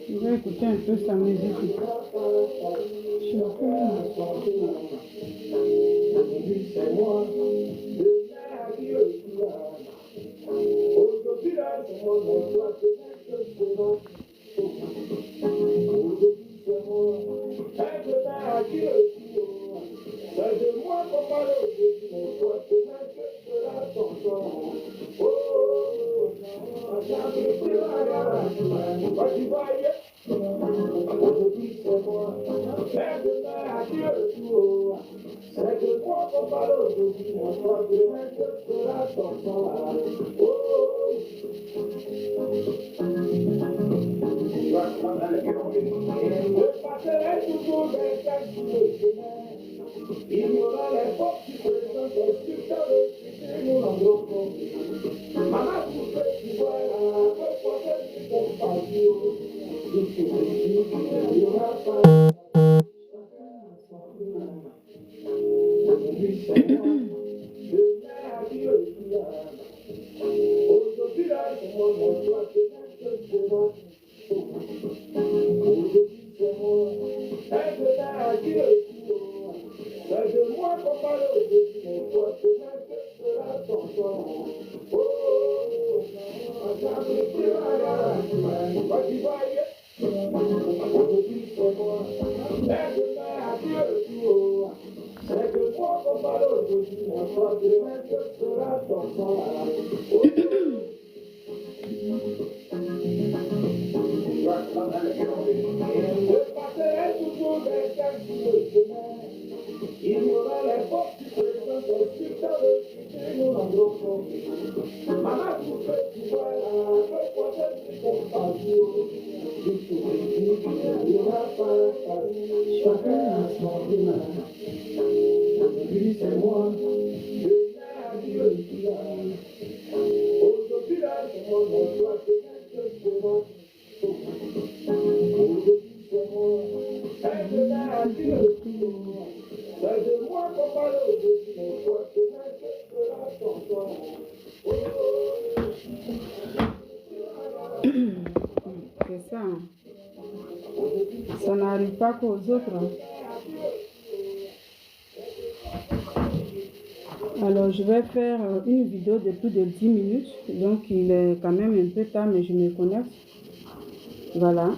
Je vais écouter un peu sa musique. C'est ça. Ça n'arrive pas qu'aux autres. Alors, je vais faire une vidéo de plus de 10 minutes. Donc, il est quand même un peu tard, mais je me connecte. Voilà.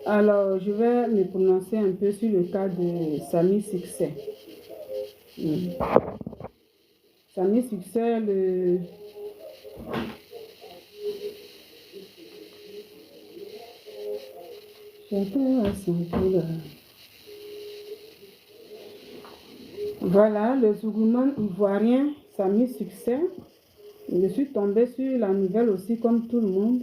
Alors, je vais me prononcer un peu sur le cas de Samy Succès. Samy Succès, Voilà, le Zougoumane ivoirien Samy Succès. Je suis tombée sur la nouvelle aussi comme tout le monde.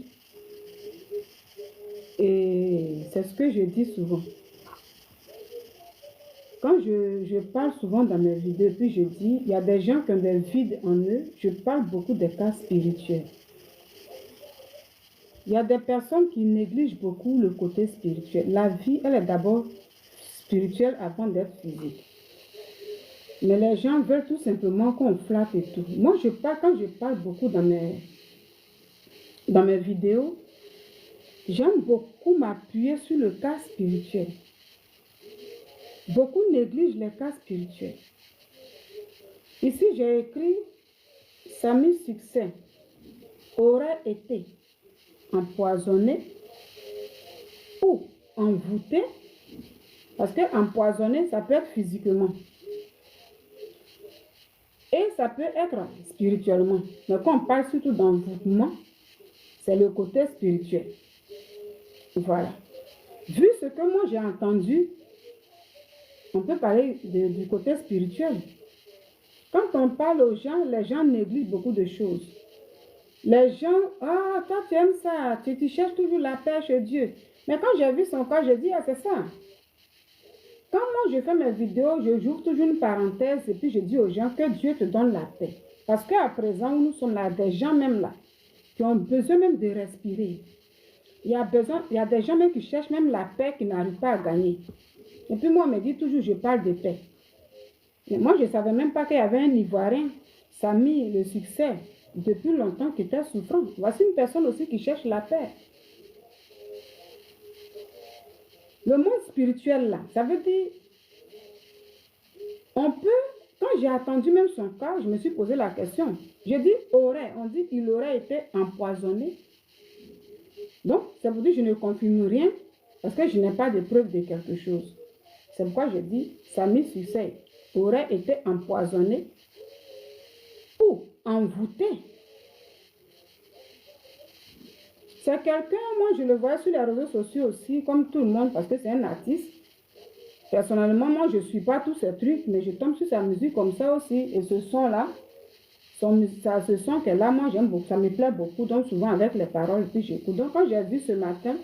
Et c'est ce que je dis souvent. Quand je parle souvent dans mes vidéos, puis je dis, il y a des gens qui ont des vides en eux, je parle beaucoup des cas spirituels. Il y a des personnes qui négligent beaucoup le côté spirituel. La vie, elle est d'abord spirituelle avant d'être physique. Mais les gens veulent tout simplement qu'on flatte et tout. Moi, quand je parle beaucoup dans mes vidéos, j'aime beaucoup m'appuyer sur le cas spirituel. Beaucoup négligent les cas spirituels. Ici, j'ai écrit Samy Succès aurait été empoisonné ou envoûté, parce que empoisonné, ça peut être physiquement et ça peut être spirituellement. Mais quand on parle surtout d'envoûtement, c'est le côté spirituel. Voilà. Vu ce que moi j'ai entendu, on peut parler du côté spirituel. Quand on parle aux gens, les gens négligent beaucoup de choses. Les gens, ah, toi tu aimes ça, tu cherches toujours la paix chez Dieu. Mais quand j'ai vu son cas, j'ai dit, ah, c'est ça. Quand moi je fais mes vidéos, je j'ouvre toujours une parenthèse et puis je dis aux gens que Dieu te donne la paix. Parce qu'à présent, nous sommes là, des gens même là, qui ont besoin même de respirer. Il y a des gens même qui cherchent même la paix, qui n'arrivent pas à gagner. Et puis moi, on me dit toujours, je parle de paix. Mais moi, je ne savais même pas qu'il y avait un Ivoirien Samy, le succès, depuis longtemps qui était souffrant. Voici une personne aussi qui cherche la paix. Le monde spirituel là, ça veut dire, on peut, quand j'ai attendu même son cas, je me suis posé la question. J'ai dit aurait, on dit qu'il aurait été empoisonné. Donc, ça veut dire que je ne confirme rien parce que je n'ai pas de preuve de quelque chose. C'est pourquoi je dis, Samy Succès aurait été empoisonné ou envoûté. C'est quelqu'un, moi je le vois sur les réseaux sociaux aussi, comme tout le monde, parce que c'est un artiste. Personnellement, moi je ne suis pas tous ces trucs, mais je tombe sur sa musique comme ça aussi. Et ce son-là, ce son qu'elle a, moi j'aime beaucoup, ça me plaît beaucoup, donc souvent avec les paroles, puis j'écoute. Donc quand j'ai vu ce matin,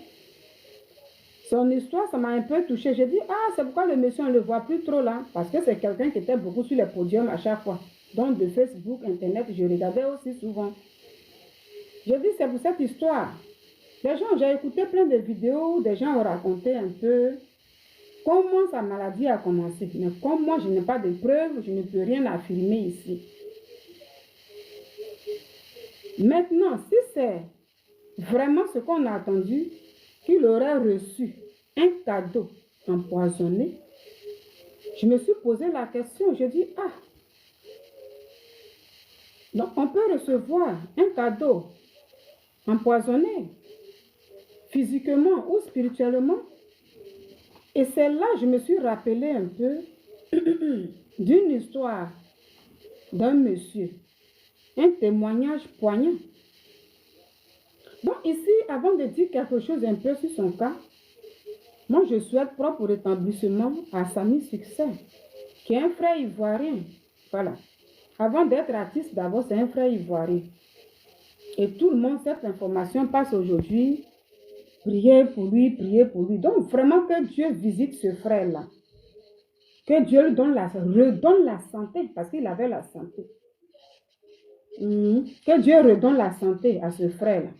son histoire, ça m'a un peu touchée. J'ai dit, ah, c'est pourquoi le monsieur, on ne le voit plus trop là. Parce que c'est quelqu'un qui était beaucoup sur les podiums à chaque fois. Donc de Facebook, Internet, je regardais aussi souvent. J'ai dit, c'est pour cette histoire. Les gens, j'ai écouté plein de vidéos, des gens ont raconté un peu comment sa maladie a commencé. Mais comme moi, je n'ai pas de preuves, je ne peux rien affirmer ici. Maintenant, si c'est vraiment ce qu'on a attendu, qu'il aurait reçu un cadeau empoisonné, je me suis posé la question, je dis, ah, donc on peut recevoir un cadeau empoisonné, physiquement ou spirituellement. Et c'est là que je me suis rappelé un peu d'une histoire d'un monsieur, un témoignage poignant. Donc ici, avant de dire quelque chose un peu sur son cas, moi je souhaite propre rétablissement à Samy Succès, qui est un frère ivoirien. Voilà. Avant d'être artiste, d'abord c'est un frère ivoirien. Et tout le monde, cette information passe aujourd'hui. Priez pour lui, priez pour lui. Donc vraiment que Dieu visite ce frère-là. Que Dieu lui redonne la santé, parce qu'il avait la santé. Que Dieu redonne la santé à ce frère-là,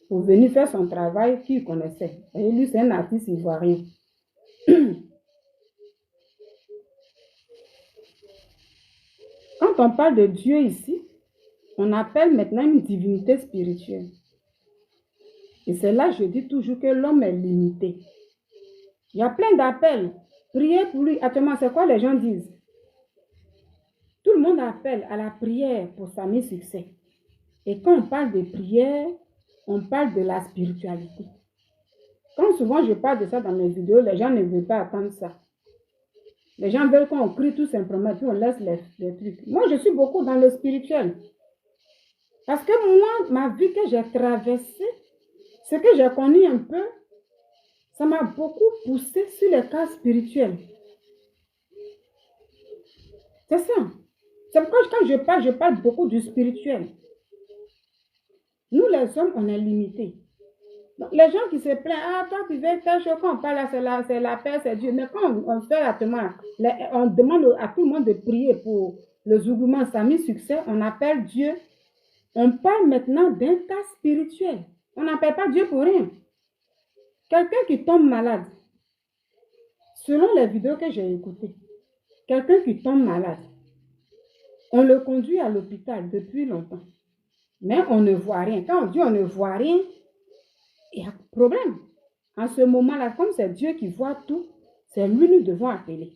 pour venir faire son travail qu'il connaissait. Et lui, c'est un artiste ivoirien. Quand on parle de Dieu ici, on appelle maintenant une divinité spirituelle. Et c'est là que je dis toujours que l'homme est limité. Il y a plein d'appels. Priez pour lui. Actuellement, c'est quoi les gens disent? Tout le monde appelle à la prière pour Samy Succès. Et quand on parle de prière, on parle de la spiritualité. Quand souvent je parle de ça dans mes vidéos, les gens ne veulent pas attendre ça. Les gens veulent qu'on crie tout simplement, puis on laisse les trucs. Moi, je suis beaucoup dans le spirituel. Parce que moi, ma vie que j'ai traversée, ce que j'ai connu un peu, ça m'a beaucoup poussé sur les cas spirituels. C'est ça. C'est pourquoi quand je parle beaucoup du spirituel. Nous, les hommes, on est limités. Donc, les gens qui se plaignent, ah, toi, tu veux telle chose, quand on parle là, c'est la paix, c'est Dieu. Mais quand on fait actuellement, on demande à tout le monde de prier pour le Zougouma Samy Succès, on appelle Dieu. On parle maintenant d'un cas spirituel. On n'appelle pas Dieu pour rien. Quelqu'un qui tombe malade, selon les vidéos que j'ai écoutées, quelqu'un qui tombe malade, on le conduit à l'hôpital depuis longtemps. Mais on ne voit rien. Quand on dit on ne voit rien, il y a problème. En ce moment-là, comme c'est Dieu qui voit tout, c'est lui nous devons appeler.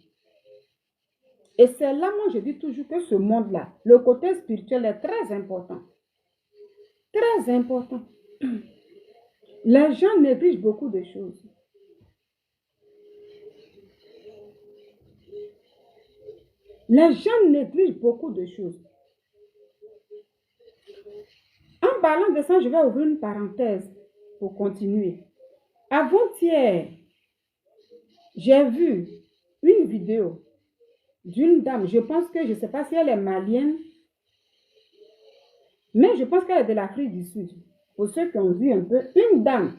Et c'est là, moi, je dis toujours que ce monde-là, le côté spirituel est très important. Très important. Les gens négligent beaucoup de choses. Les gens négligent beaucoup de choses. En parlant de ça, je vais ouvrir une parenthèse pour continuer. Avant-hier, j'ai vu une vidéo d'une dame. Je pense que, je ne sais pas si elle est malienne, mais je pense qu'elle est de l'Afrique du Sud. Pour ceux qui ont vu un peu, une dame,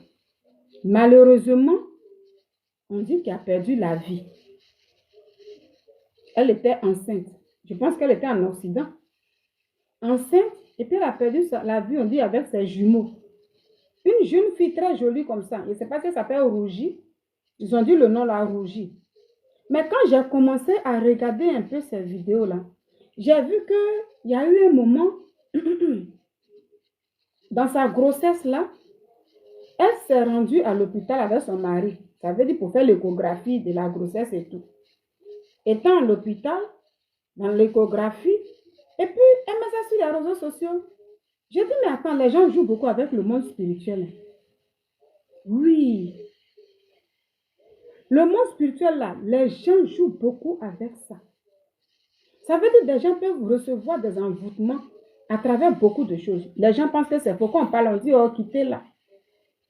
malheureusement, on dit qu'elle a perdu la vie. Elle était enceinte. Je pense qu'elle était en Occident. Enceinte, et puis elle a perdu la vie, on dit, avec ses jumeaux. Une jeune fille très jolie comme ça. Je ne sais pas si elle s'appelle Rougie. Ils ont dit le nom là, Rougie. Mais quand j'ai commencé à regarder un peu ces vidéos-là, J'ai vu qu'il y a eu un moment, dans sa grossesse là, elle s'est rendue à l'hôpital avec son mari. Ça veut dire pour faire l'échographie de la grossesse et tout. Étant à l'hôpital, dans l'échographie, et puis elle met ça sur les réseaux sociaux. J'ai dit, mais attends, les gens jouent beaucoup avec le monde spirituel. Oui. Le monde spirituel là, les gens jouent beaucoup avec ça. Ça veut dire que des gens peuvent recevoir des envoûtements à travers beaucoup de choses. Les gens pensent que c'est pourquoi on parle, on dit, oh, quittez là.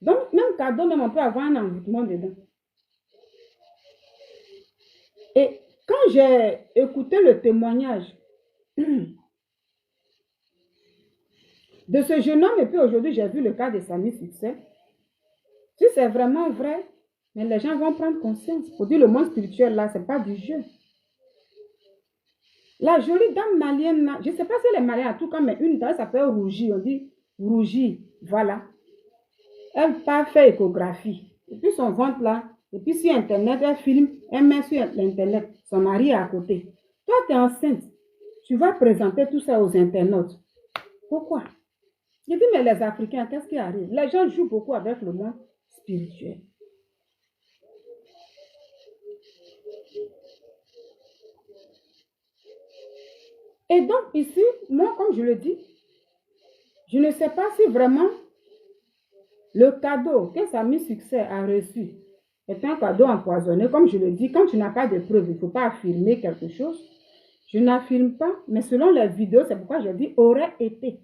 Donc, même cadeau, même on peut avoir un envoûtement dedans. Et quand j'ai écouté le témoignage de ce jeune homme, et puis aujourd'hui, j'ai vu le cas de Samy Succès, si c'est vraiment vrai, mais les gens vont prendre conscience. Pour dire le monde spirituel là, ce n'est pas du jeu. La jolie dame malienne là, je ne sais pas si elle est malienne en tout cas, mais une dame, elle s'appelle Rougie, on dit Rougie, voilà. Elle part faire échographie. Et puis son ventre là, et puis sur Internet, elle filme, elle met sur l'Internet, son mari est à côté. Toi, tu es enceinte, tu vas présenter tout ça aux internautes. Pourquoi? Je dis, mais les Africains, qu'est-ce qui arrive? Les gens jouent beaucoup avec le monde spirituel. Et donc ici, moi, comme je le dis, je ne sais pas si vraiment le cadeau que Samy Succès a reçu est un cadeau empoisonné. Comme je le dis, quand tu n'as pas de preuves, il ne faut pas affirmer quelque chose. Je n'affirme pas, mais selon les vidéos, c'est pourquoi je dis aurait été.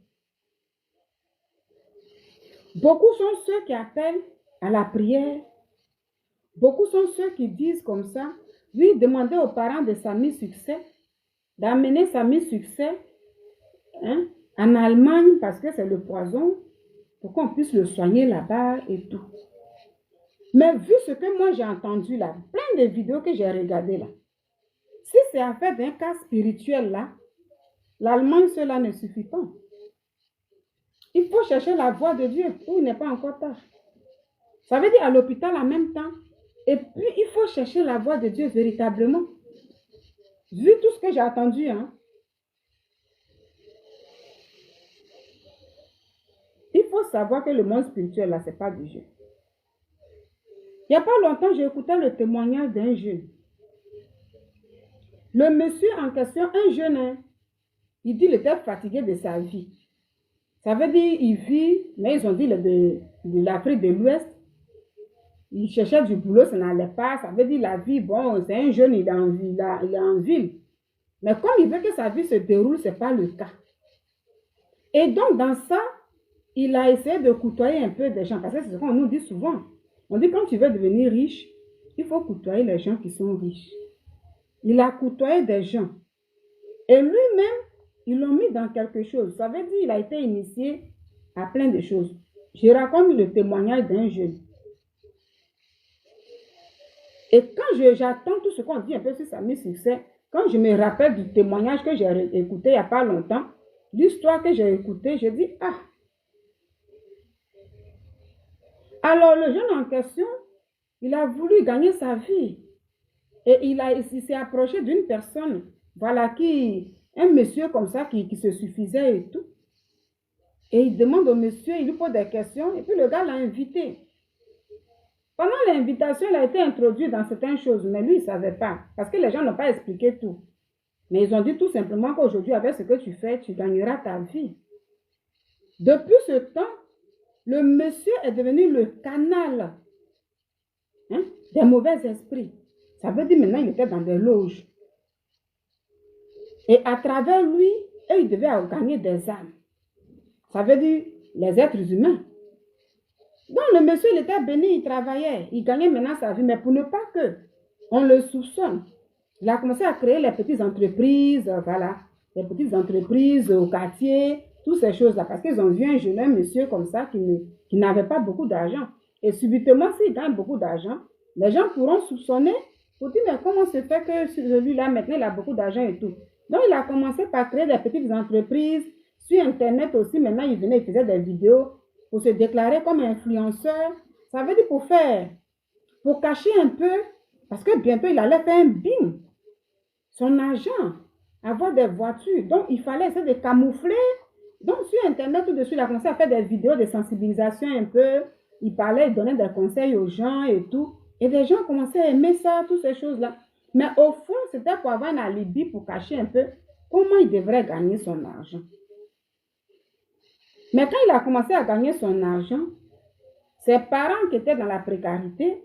Beaucoup sont ceux qui appellent à la prière. Beaucoup sont ceux qui disent comme ça, oui, demandez aux parents de Samy Succès d'amener Samy Succès en Allemagne parce que c'est le poison pour qu'on puisse le soigner là-bas et tout. Mais vu ce que moi j'ai entendu là, plein de vidéos que j'ai regardées là, si c'est en fait d'un cas spirituel là, l'Allemagne cela ne suffit pas. Il faut chercher la voie de Dieu où il n'est pas encore tard. Ça veut dire à l'hôpital en même temps. Et puis il faut chercher la voie de Dieu véritablement. Vu tout ce que j'ai entendu, il faut savoir que le monde spirituel là, ce n'est pas du jeu. Il n'y a pas longtemps, j'ai écouté le témoignage d'un jeune. Le monsieur en question, un jeune, il dit qu'il était fatigué de sa vie. Ça veut dire qu'il vit, mais ils ont dit de l'Afrique de l'Ouest. Il cherchait du boulot, ça n'allait pas. Ça veut dire la vie, bon, c'est un jeune, il est en ville. Mais comme il veut que sa vie se déroule, ce n'est pas le cas. Et donc, dans ça, il a essayé de côtoyer un peu des gens. Parce que c'est ce qu'on nous dit souvent. On dit quand tu veux devenir riche, il faut côtoyer les gens qui sont riches. Il a côtoyé des gens. Et lui-même, ils l'ont mis dans quelque chose. Ça veut dire qu'il a été initié à plein de choses. Je raconte le témoignage d'un jeune. Et quand j'attends tout ce qu'on dit un peu sur Samy Succès, quand je me rappelle du témoignage que j'ai écouté il n'y a pas longtemps, l'histoire que j'ai écoutée, je dis, ah. Alors le jeune en question, il a voulu gagner sa vie. Et il s'est approché d'une personne, voilà, un monsieur comme ça qui se suffisait et tout. Et il demande au monsieur, il lui pose des questions, et puis le gars l'a invité. Pendant l'invitation, il a été introduit dans certaines choses, mais lui, il ne savait pas, parce que les gens n'ont pas expliqué tout. Mais ils ont dit tout simplement qu'aujourd'hui, avec ce que tu fais, tu gagneras ta vie. Depuis ce temps, le monsieur est devenu le canal des mauvais esprits. Ça veut dire maintenant, il était dans des loges. Et à travers lui, eux, ils devaient gagner des âmes. Ça veut dire les êtres humains. Donc le monsieur, il était béni, il travaillait. Il gagnait maintenant sa vie. Mais pour ne pas que on le soupçonne, il a commencé à créer les petites entreprises, voilà. Les petites entreprises au quartier, toutes ces choses-là. Parce qu'ils ont vu un jeune monsieur comme ça qui n'avait pas beaucoup d'argent. Et subitement, s'il gagne beaucoup d'argent, les gens pourront soupçonner pour dire, mais comment se fait que celui-là, maintenant, il a beaucoup d'argent et tout. Donc, il a commencé par créer des petites entreprises. Sur Internet aussi, maintenant, il venait, il faisait des vidéos pour se déclarer comme influenceur. Ça veut dire pour cacher un peu, parce que bientôt, il allait faire un bing. Son argent. avoir des voitures. Donc, il fallait essayer de camoufler. Donc, sur Internet, tout de suite, il a commencé à faire des vidéos de sensibilisation un peu. Il parlait, il donnait des conseils aux gens et tout. Et les gens commençaient à aimer ça, toutes ces choses-là. Mais au fond, c'était pour avoir un alibi, pour cacher un peu comment il devrait gagner son argent. Mais quand il a commencé à gagner son argent, ses parents qui étaient dans la précarité,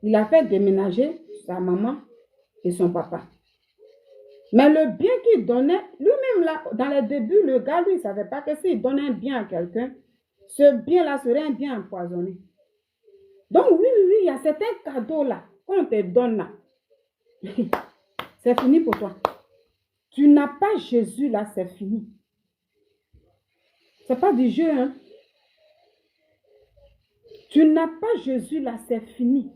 il a fait déménager sa maman et son papa. Mais le bien qu'il donnait, lui-même là, dans les débuts, le gars, lui, il ne savait pas que s'il donnait un bien à quelqu'un, ce bien-là serait un bien empoisonné. Donc oui, il y a certains cadeaux-là qu'on te donne là. C'est fini pour toi. Tu n'as pas Jésus là, c'est fini. C'est pas du jeu, hein. Tu n'as pas Jésus là, c'est fini.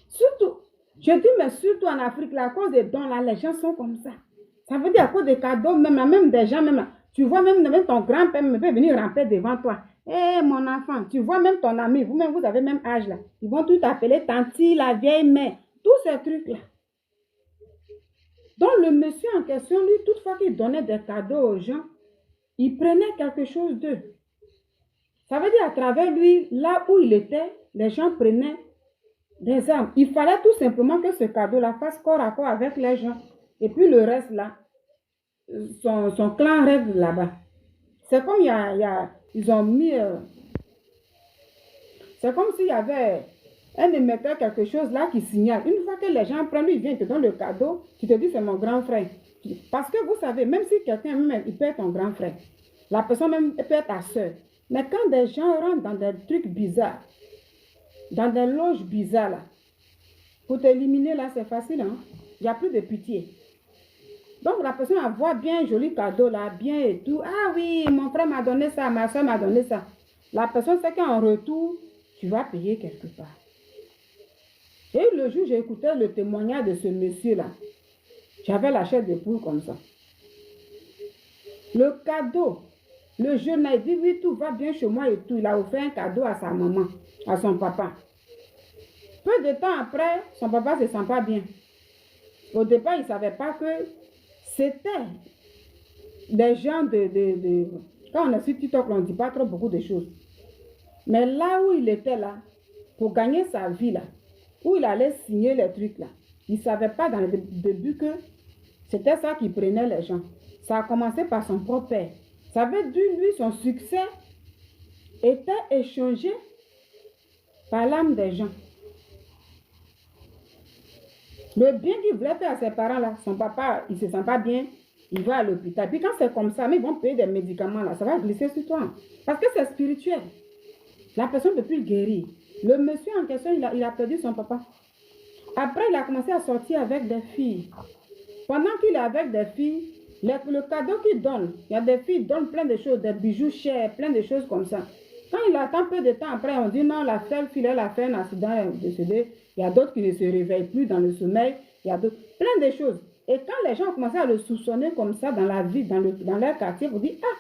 Surtout, je dis, mais surtout en Afrique, là, à cause des dons, là, les gens sont comme ça. Ça veut dire à cause des cadeaux, même des gens, même, tu vois, même ton grand-père peut venir ramper devant toi. Hé, mon enfant, tu vois même ton ami, vous-même, vous avez même âge, là. Ils vont tout appeler tanti, la vieille mère, tous ces trucs-là. Donc, le monsieur en question, lui, toutefois qu'il donnait des cadeaux aux gens, il prenait quelque chose d'eux. Ça veut dire à travers lui, là où il était, les gens prenaient des armes. Il fallait tout simplement que ce cadeau-là fasse corps à corps avec les gens. Et puis le reste là, son clan règle là-bas. C'est comme ils ont mis... c'est comme s'il y avait un émetteur, quelque chose là qui signale. Une fois que les gens prennent, lui, il vient, il te donne le cadeau, tu te dis c'est mon grand frère. Parce que vous savez, même si quelqu'un, même, il peut être ton grand frère, la personne même peut être ta soeur. Mais quand des gens rentrent dans des trucs bizarres, dans des loges bizarres là, pour t'éliminer là, c'est facile, hein? Il n'y a plus de pitié. Donc la personne voit bien un joli cadeau là, bien et tout. Ah oui, mon frère m'a donné ça, ma soeur m'a donné ça. La personne sait qu'en retour, tu vas payer quelque part. Et le jour où j'ai écouté le témoignage de ce monsieur-là, j'avais la chair de poule comme ça. Le cadeau, le jeune a dit, oui, tout va bien chez moi et tout. Il a offert un cadeau à sa maman, à son papa. Peu de temps après, son papa ne se sent pas bien. Au départ, il ne savait pas que c'était des gens Quand on est sur TikTok, on ne dit pas trop beaucoup de choses. Mais là où il était là, pour gagner sa vie là, où il allait signer les trucs là, il ne savait pas dans le début que c'était ça qui prenait les gens. Ça a commencé par son propre père. Ça veut dire, lui, son succès était échangé par l'âme des gens. Le bien qu'il voulait faire à ses parents, là, son papa, il ne se sent pas bien, il va à l'hôpital. Puis quand c'est comme ça, mais ils vont payer des médicaments, là, ça va glisser sur toi. Parce que c'est spirituel. La personne ne peut plus le guérir. Le monsieur en question, il a perdu son papa. Après, il a commencé à sortir avec des filles. Pendant qu'il est avec des filles, le cadeau qu'il donne, il y a des filles qui donnent plein de choses, des bijoux chers, plein de choses comme ça. Quand il attend peu de temps après, on dit non, la seule fille, elle a fait un accident, elle est décédée. Il y a d'autres qui ne se réveillent plus dans le sommeil. Il y a d'autres, plein de choses. Et quand les gens ont commencé à le soupçonner comme ça dans la vie, dans leur quartier, vous dites, ah,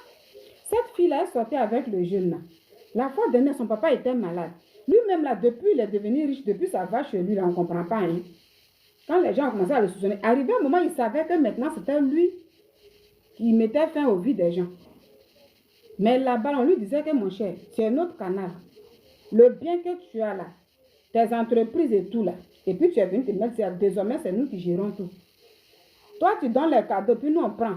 cette fille-là est sortie avec le jeune là. La fois dernière, son papa était malade. Lui-même là, depuis il est devenu riche, depuis ça va chez lui, là, on ne comprend pas. Hein. Quand les gens ont commencé à le soupçonner, arrivé un moment, il savait que maintenant c'était lui qui mettait fin aux vies des gens. Mais là-bas, on lui disait que mon cher, c'est un autre canal. Le bien que tu as là, tes entreprises et tout là, et puis tu es venu te mettre, désormais c'est nous qui gérons tout. Toi, tu donnes les cadeaux, puis nous on prend.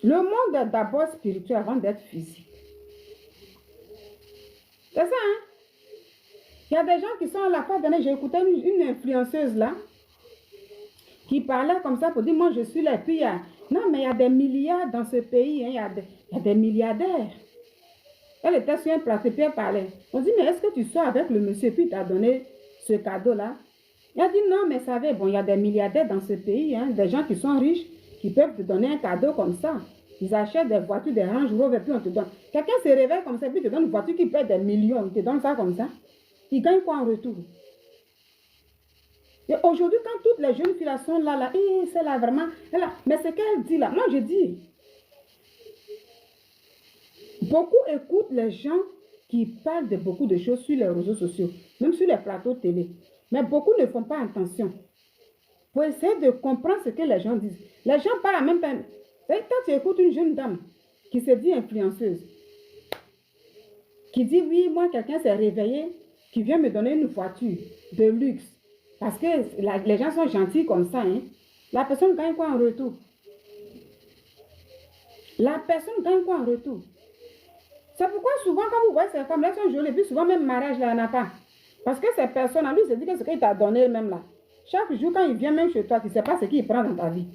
Le monde est d'abord spirituel avant d'être physique. C'est ça, hein? Il y a des gens qui sont à la fois dernière, j'ai écouté une influenceuse là, qui parlait comme ça pour dire, moi je suis là, et puis non, mais il y a des milliards dans ce pays, hein, il y a des milliardaires. Elle était sur un plateau, puis elle parlait. On dit, mais est-ce que tu sors avec le monsieur, puis il t'a donné ce cadeau-là? Elle a dit, non, mais savez, bon, il y a des milliardaires dans ce pays, hein, des gens qui sont riches, qui peuvent te donner un cadeau comme ça. Ils achètent des voitures, des Range Rover, puis on te donne. Quelqu'un se réveille comme ça, puis te donne une voiture qui peut être des millions, il te donne ça comme ça. Il gagne quoi en retour? Et aujourd'hui, quand toutes les jeunes filles sont là, c'est là vraiment, là, mais ce qu'elle dit là, moi je dis, beaucoup écoutent les gens qui parlent de beaucoup de choses sur les réseaux sociaux, même sur les plateaux télé. Mais beaucoup ne font pas attention pour essayer de comprendre ce que les gens disent. Les gens parlent en même temps. Quand tu écoutes une jeune dame qui se dit influenceuse, qui dit oui, moi quelqu'un s'est réveillé, qui vient me donner une voiture de luxe, parce que les gens sont gentils comme ça, hein. La personne gagne quoi en retour? La personne gagne quoi en retour? C'est pourquoi souvent quand vous voyez ces femmes, elles sont jolies, et puis souvent même mariage là, elle n'a pas. Parce que ces personnes, lui, se dit que ce qu'il t'a donné même là, chaque jour quand il vient même chez toi, tu ne sais pas ce qu'il prend dans ta vie.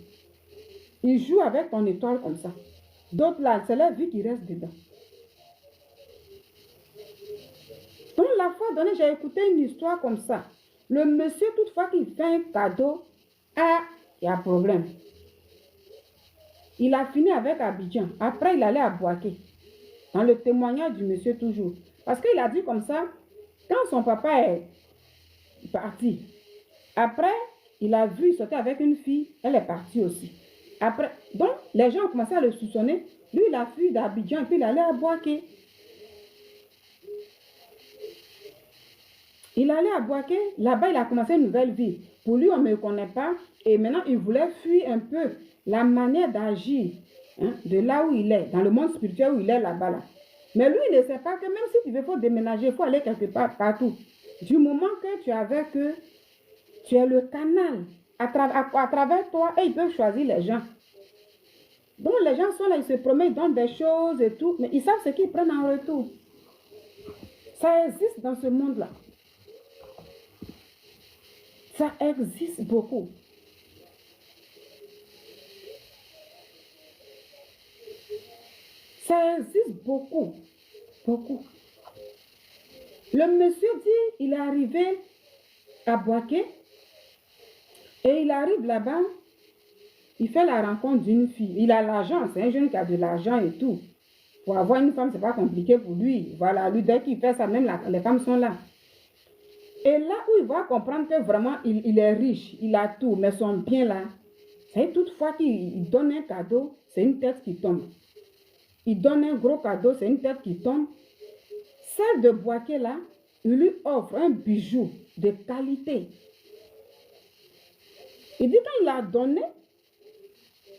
Il joue avec ton étoile comme ça. D'autres là, c'est leur vie qui reste dedans. Donc la fois donnée, j'ai écouté une histoire comme ça. Le monsieur, toutefois qu'il fait un cadeau, il y a un problème. Il a fini avec Abidjan. Après, il allait à Boaké. Dans le témoignage du monsieur toujours. Parce qu'il a dit comme ça, quand son papa est parti, après, il a vu, il sortait avec une fille, elle est partie aussi. Après, donc, les gens ont commencé à le soupçonner. Lui, il a fui d'Abidjan et puis il allait à Boaké. Il allait à Boaké, là-bas, il a commencé une nouvelle vie. Pour lui, on ne me connaît pas. Et maintenant, il voulait fuir un peu la manière d'agir, hein, de là où il est, dans le monde spirituel où il est là-bas. Là. Mais lui, il ne sait pas que même si tu veux, faut déménager, il faut aller quelque part, partout. Du moment que tu es avec eux, tu es le canal. À travers toi, et ils peuvent choisir les gens. Donc, les gens sont là, ils se promènent, ils donnent des choses et tout, mais ils savent ce qu'ils prennent en retour. Ça existe dans ce monde-là. Ça existe beaucoup. Ça existe beaucoup. Beaucoup. Le monsieur dit, il est arrivé à Boaké et il arrive là-bas, il fait la rencontre d'une fille. Il a l'argent, c'est un jeune qui a de l'argent et tout. Pour avoir une femme, c'est pas compliqué pour lui. Voilà, lui, dès qu'il fait ça, même les femmes sont là. Et là où il va comprendre que vraiment, il est riche, il a tout, mais son bien là, c'est toutefois qu'il donne un cadeau, c'est une tête qui tombe. Il donne un gros cadeau, c'est une tête qui tombe. Celle de Boaké là, il lui offre un bijou de qualité. Il dit quand il a donné,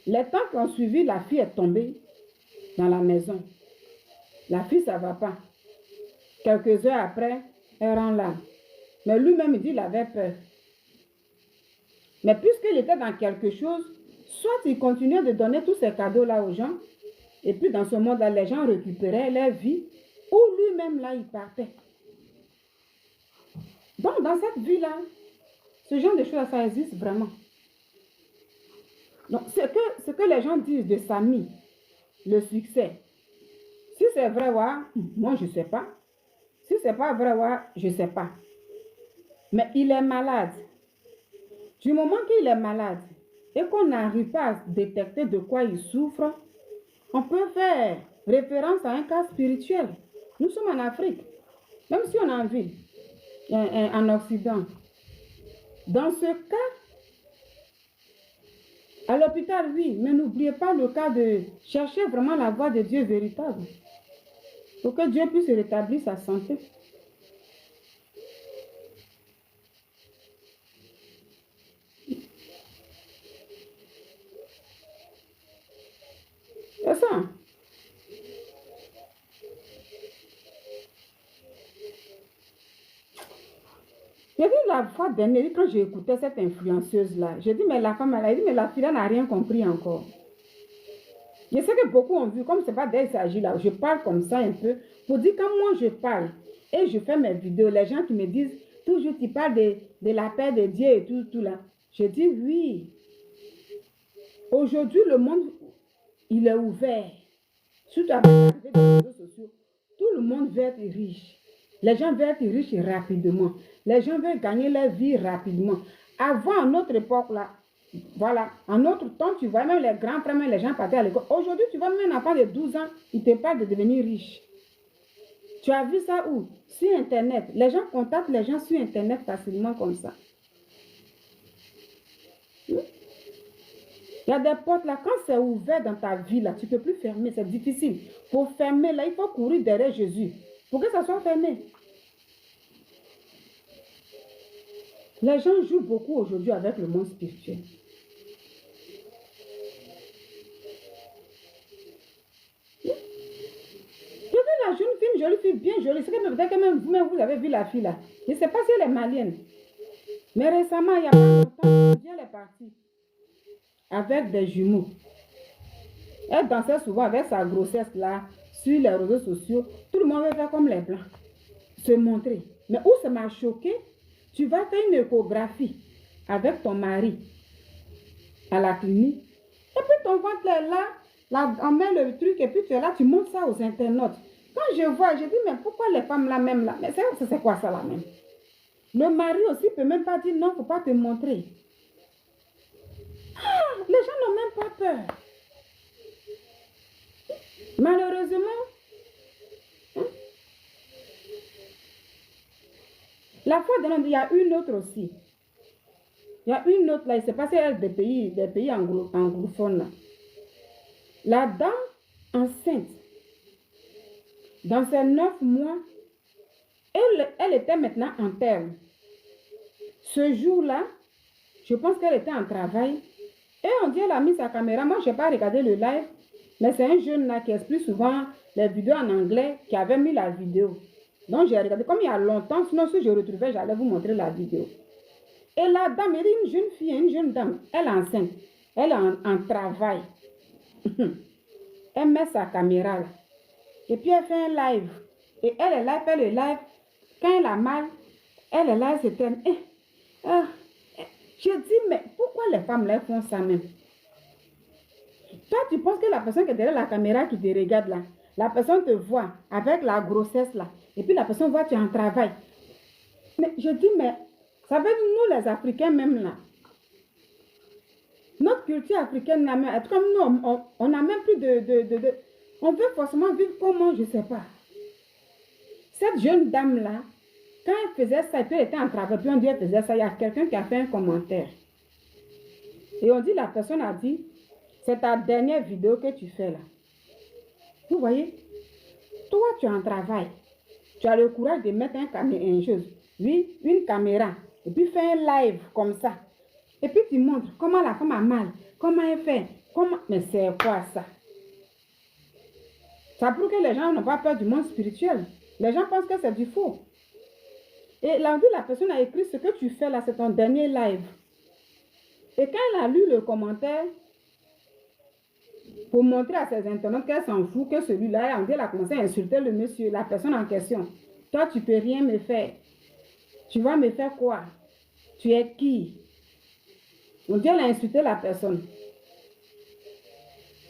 les temps qui ont suivi, la fille est tombée dans la maison. La fille, ça ne va pas. Quelques heures après, elle rend là. Mais lui-même, il dit qu'il avait peur. Mais puisqu'il était dans quelque chose, soit il continuait de donner tous ces cadeaux-là aux gens, et puis dans ce monde-là, les gens récupéraient leur vie, ou lui-même, là, il partait. Donc, dans cette vie-là, ce genre de choses, ça existe vraiment. Donc, ce que les gens disent de Samy, le succès, si c'est vrai, ouais, moi, je ne sais pas. Si ce n'est pas vrai, ouais, je ne sais pas. Mais il est malade. Du moment qu'il est malade et qu'on n'arrive pas à détecter de quoi il souffre, on peut faire référence à un cas spirituel. Nous sommes en Afrique, même si on est en ville, en Occident. Dans ce cas, à l'hôpital, oui, mais n'oubliez pas le cas de chercher vraiment la voie de Dieu véritable pour que Dieu puisse rétablir sa santé. C'est ça. J'ai dit la fois dernière, quand j'ai écouté cette influenceuse-là, j'ai dit, mais la femme, elle a dit, mais la fille n'a rien compris encore. Je sais que beaucoup ont vu, comme ce n'est pas d'elle s'agit là, je parle comme ça un peu, pour dire quand moi je parle et je fais mes vidéos, les gens qui me disent, toujours tu parles de la paix de Dieu et tout là. Je dis oui. Aujourd'hui, le monde, il est ouvert. Surtout avec l'arrivée des réseaux sociaux, tout le monde veut être riche. Les gens veulent être riches rapidement. Les gens veulent gagner leur vie rapidement. Avant, à notre époque là, voilà, en notre temps, tu vois, même les grands frères, même les gens partaient à l'école. Aujourd'hui, tu vois, même un enfant de 12 ans, il te parle de devenir riche. Tu as vu ça où? Sur Internet. Les gens contactent les gens sur Internet facilement comme ça. Il y a des portes là, quand c'est ouvert dans ta vie là, tu ne peux plus fermer, c'est difficile. Pour fermer là, il faut courir derrière Jésus pour que ça soit fermé. Les gens jouent beaucoup aujourd'hui avec le monde spirituel. J'ai vu la jeune fille, une jolie fille, bien jolie. C'est peut-être que même vous-même, vous avez vu la fille là. Je ne sais pas si elle est malienne. Mais récemment, il n'y a pas longtemps, elle est partie avec des jumeaux. Elle dansait souvent avec sa grossesse là, sur les réseaux sociaux. Tout le monde veut faire comme les blancs, se montrer. Mais où ça m'a choqué, tu vas faire une échographie avec ton mari à la clinique. Et puis ton ventre est là, on met le truc et puis tu es là, tu montres ça aux internautes. Quand je vois, je dis, mais pourquoi les femmes là même là? Mais c'est quoi ça là même? Le mari aussi peut même pas dire non, il ne faut pas te montrer. Ah, les gens n'ont même pas peur. Malheureusement, hein, la fois dernière, il y a une autre aussi. Il y a une autre là, il s'est passé des pays anglophones là. La dame enceinte, dans ses 9 mois, elle était maintenant en terme. Ce jour-là, je pense qu'elle était en travail. Et on dit qu'elle a mis sa caméra. Moi, je n'ai pas regardé le live. Mais c'est un jeune là qui explique souvent les vidéos en anglais qui avait mis la vidéo. Donc, j'ai regardé. Comme il y a longtemps, sinon si je retrouvais, j'allais vous montrer la vidéo. Et la dame, elle est une jeune fille, une jeune dame. Elle est enceinte. Elle est en travail. Elle met sa caméra là. Et puis, elle fait un live. Et elle est là, elle fait le live. Quand elle a mal, elle est là, elle se traîne. Je dis, mais pourquoi les femmes là font ça même? Toi, tu penses que la personne qui est derrière la caméra qui te regarde là, la personne te voit avec la grossesse là, et puis la personne voit que tu es en travail. Mais je dis, mais ça veut dire nous les Africains même là, notre culture africaine, comme nous, on n'a même plus on veut forcément vivre comment, je ne sais pas. Cette jeune dame là, quand elle faisait ça, et puis elle était en travail, puis on dit qu'elle faisait ça, il y a quelqu'un qui a fait un commentaire. Et on dit, la personne a dit, c'est ta dernière vidéo que tu fais là. Vous voyez? Toi, tu es en travail. Tu as le courage de mettre une caméra. Et puis faire un live comme ça. Et puis tu montres comment la femme a mal. Comment elle fait. Mais c'est quoi ça? Ça prouve que les gens n'ont pas peur du monde spirituel. Les gens pensent que c'est du faux. Et là, la personne a écrit ce que tu fais là, c'est ton dernier live. Et quand elle a lu le commentaire, pour montrer à ses internautes qu'elle s'en fout, que celui-là, elle a commencé à insulter le monsieur, la personne en question. Toi, tu ne peux rien me faire. Tu vas me faire quoi? Tu es qui? On dit qu'elle a insulté la personne.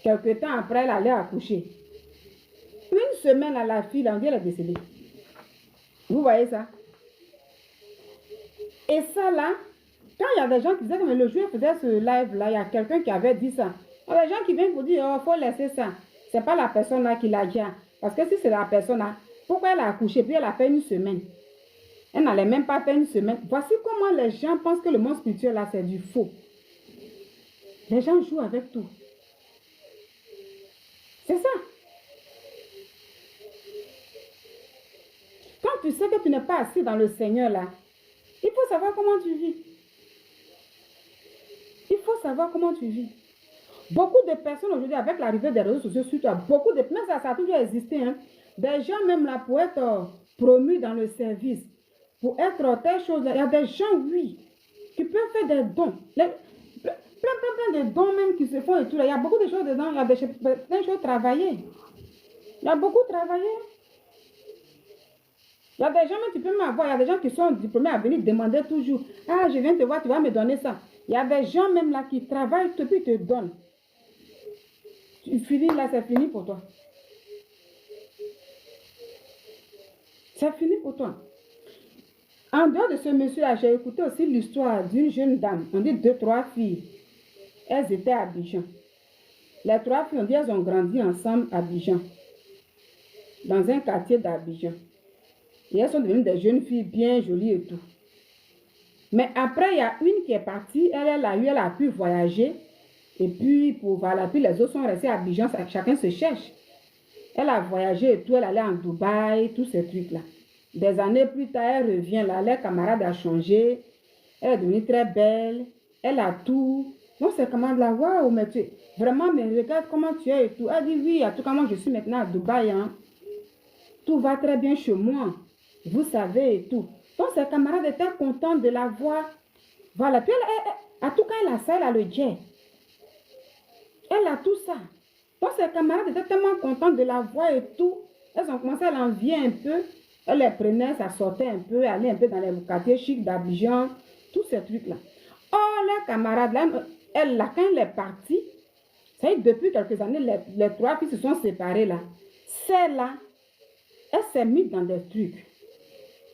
Quelque temps après, elle allait accoucher. Une semaine à la fille, on dit qu'elle est décédée. Vous voyez ça? Et ça là, quand il y a des gens qui disaient que le jour où elle faisait ce live-là, il y a quelqu'un qui avait dit ça. Il y a des gens qui viennent pour dire, oh, il faut laisser ça. Ce n'est pas la personne là qui l'a dit. Parce que si c'est la personne là, pourquoi elle a accouché puis elle a fait une semaine? Elle n'allait même pas faire une semaine. Voici comment les gens pensent que le monde spirituel là, c'est du faux. Les gens jouent avec tout. C'est ça. Quand tu sais que tu n'es pas assis dans le Seigneur là, il faut savoir comment tu vis. Il faut savoir comment tu vis. Beaucoup de personnes aujourd'hui, avec l'arrivée des réseaux sociaux, surtout, beaucoup de mais ça a toujours existé. Hein, des gens même là pour être promus dans le service, pour être telle chose. Il y a des gens, oui, qui peuvent faire des dons. Plein de dons même qui se font et tout. Là. Il y a beaucoup de choses dedans. Il y a plein de choses travaillées. Il y a beaucoup travaillé. Il y a des gens, même tu peux m'avoir, il y a des gens qui sont diplômés à venir demander toujours. Ah, je viens te voir, tu vas me donner ça. Il y a des gens même là qui travaillent, puis te donnent. Tu finis là, c'est fini pour toi. C'est fini pour toi. En dehors de ce monsieur-là, j'ai écouté aussi l'histoire d'une jeune dame. On dit 2, 3 filles. Elles étaient à Abidjan. Les 3 filles, on dit, elles ont grandi ensemble à Abidjan. Dans un quartier d'Abidjan. Et elles sont devenues des jeunes filles bien jolies et tout. Mais après, il y a une qui est partie. Elle a pu voyager. Et puis, puis les autres sont restés à Abidjan. Chacun se cherche. Elle a voyagé et tout. Elle allait en Dubaï, tous ces trucs-là. Des années plus tard, elle revient là. Les camarades ont changé. elle est devenue très belle, elle a tout. Donc c'est comment là, waouh, mais tu vraiment, mais regarde comment tu es et tout. Elle dit oui, en tout cas, moi je suis maintenant à Dubaï, hein. Tout va très bien chez moi, vous savez et tout. Donc ses camarades étaient contents de la voir. Voilà, puis en tout cas, elle a ça, elle a le jet. Elle a tout ça. Donc ses camarades étaient tellement contents de la voir et tout. Elles ont commencé à l'envier un peu. Elle les prenait, ça sortait un peu, aller un peu dans les quartiers chics d'Abidjan, tous ces trucs-là. Oh, la camarade, là, elle, là, quand elle est partie, ça y est, depuis quelques années, les trois filles se sont séparées là. Celle-là, elle s'est mise dans des trucs.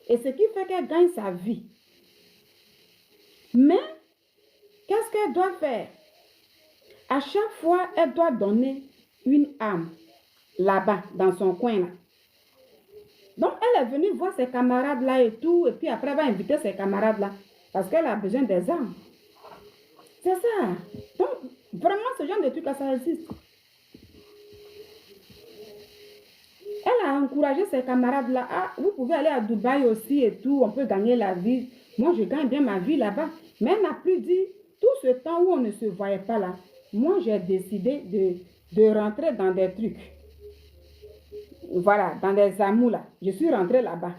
Et ce qui fait qu'elle gagne sa vie. Mais, qu'est-ce qu'elle doit faire? À chaque fois, elle doit donner une âme là-bas, dans son coin là. Donc, elle est venue voir ses camarades là et tout, et puis après, elle va inviter ses camarades là, parce qu'elle a besoin des âmes. C'est ça. Donc, vraiment, ce genre de truc là, ça existe. Elle a encouragé ses camarades là, ah, vous pouvez aller à Dubaï aussi et tout, on peut gagner la vie. Moi, je gagne bien ma vie là-bas. Mais elle n'a plus dit, tout ce temps où on ne se voyait pas là, moi, j'ai décidé de rentrer dans des trucs. Voilà, dans des amours là. Je suis rentrée là-bas.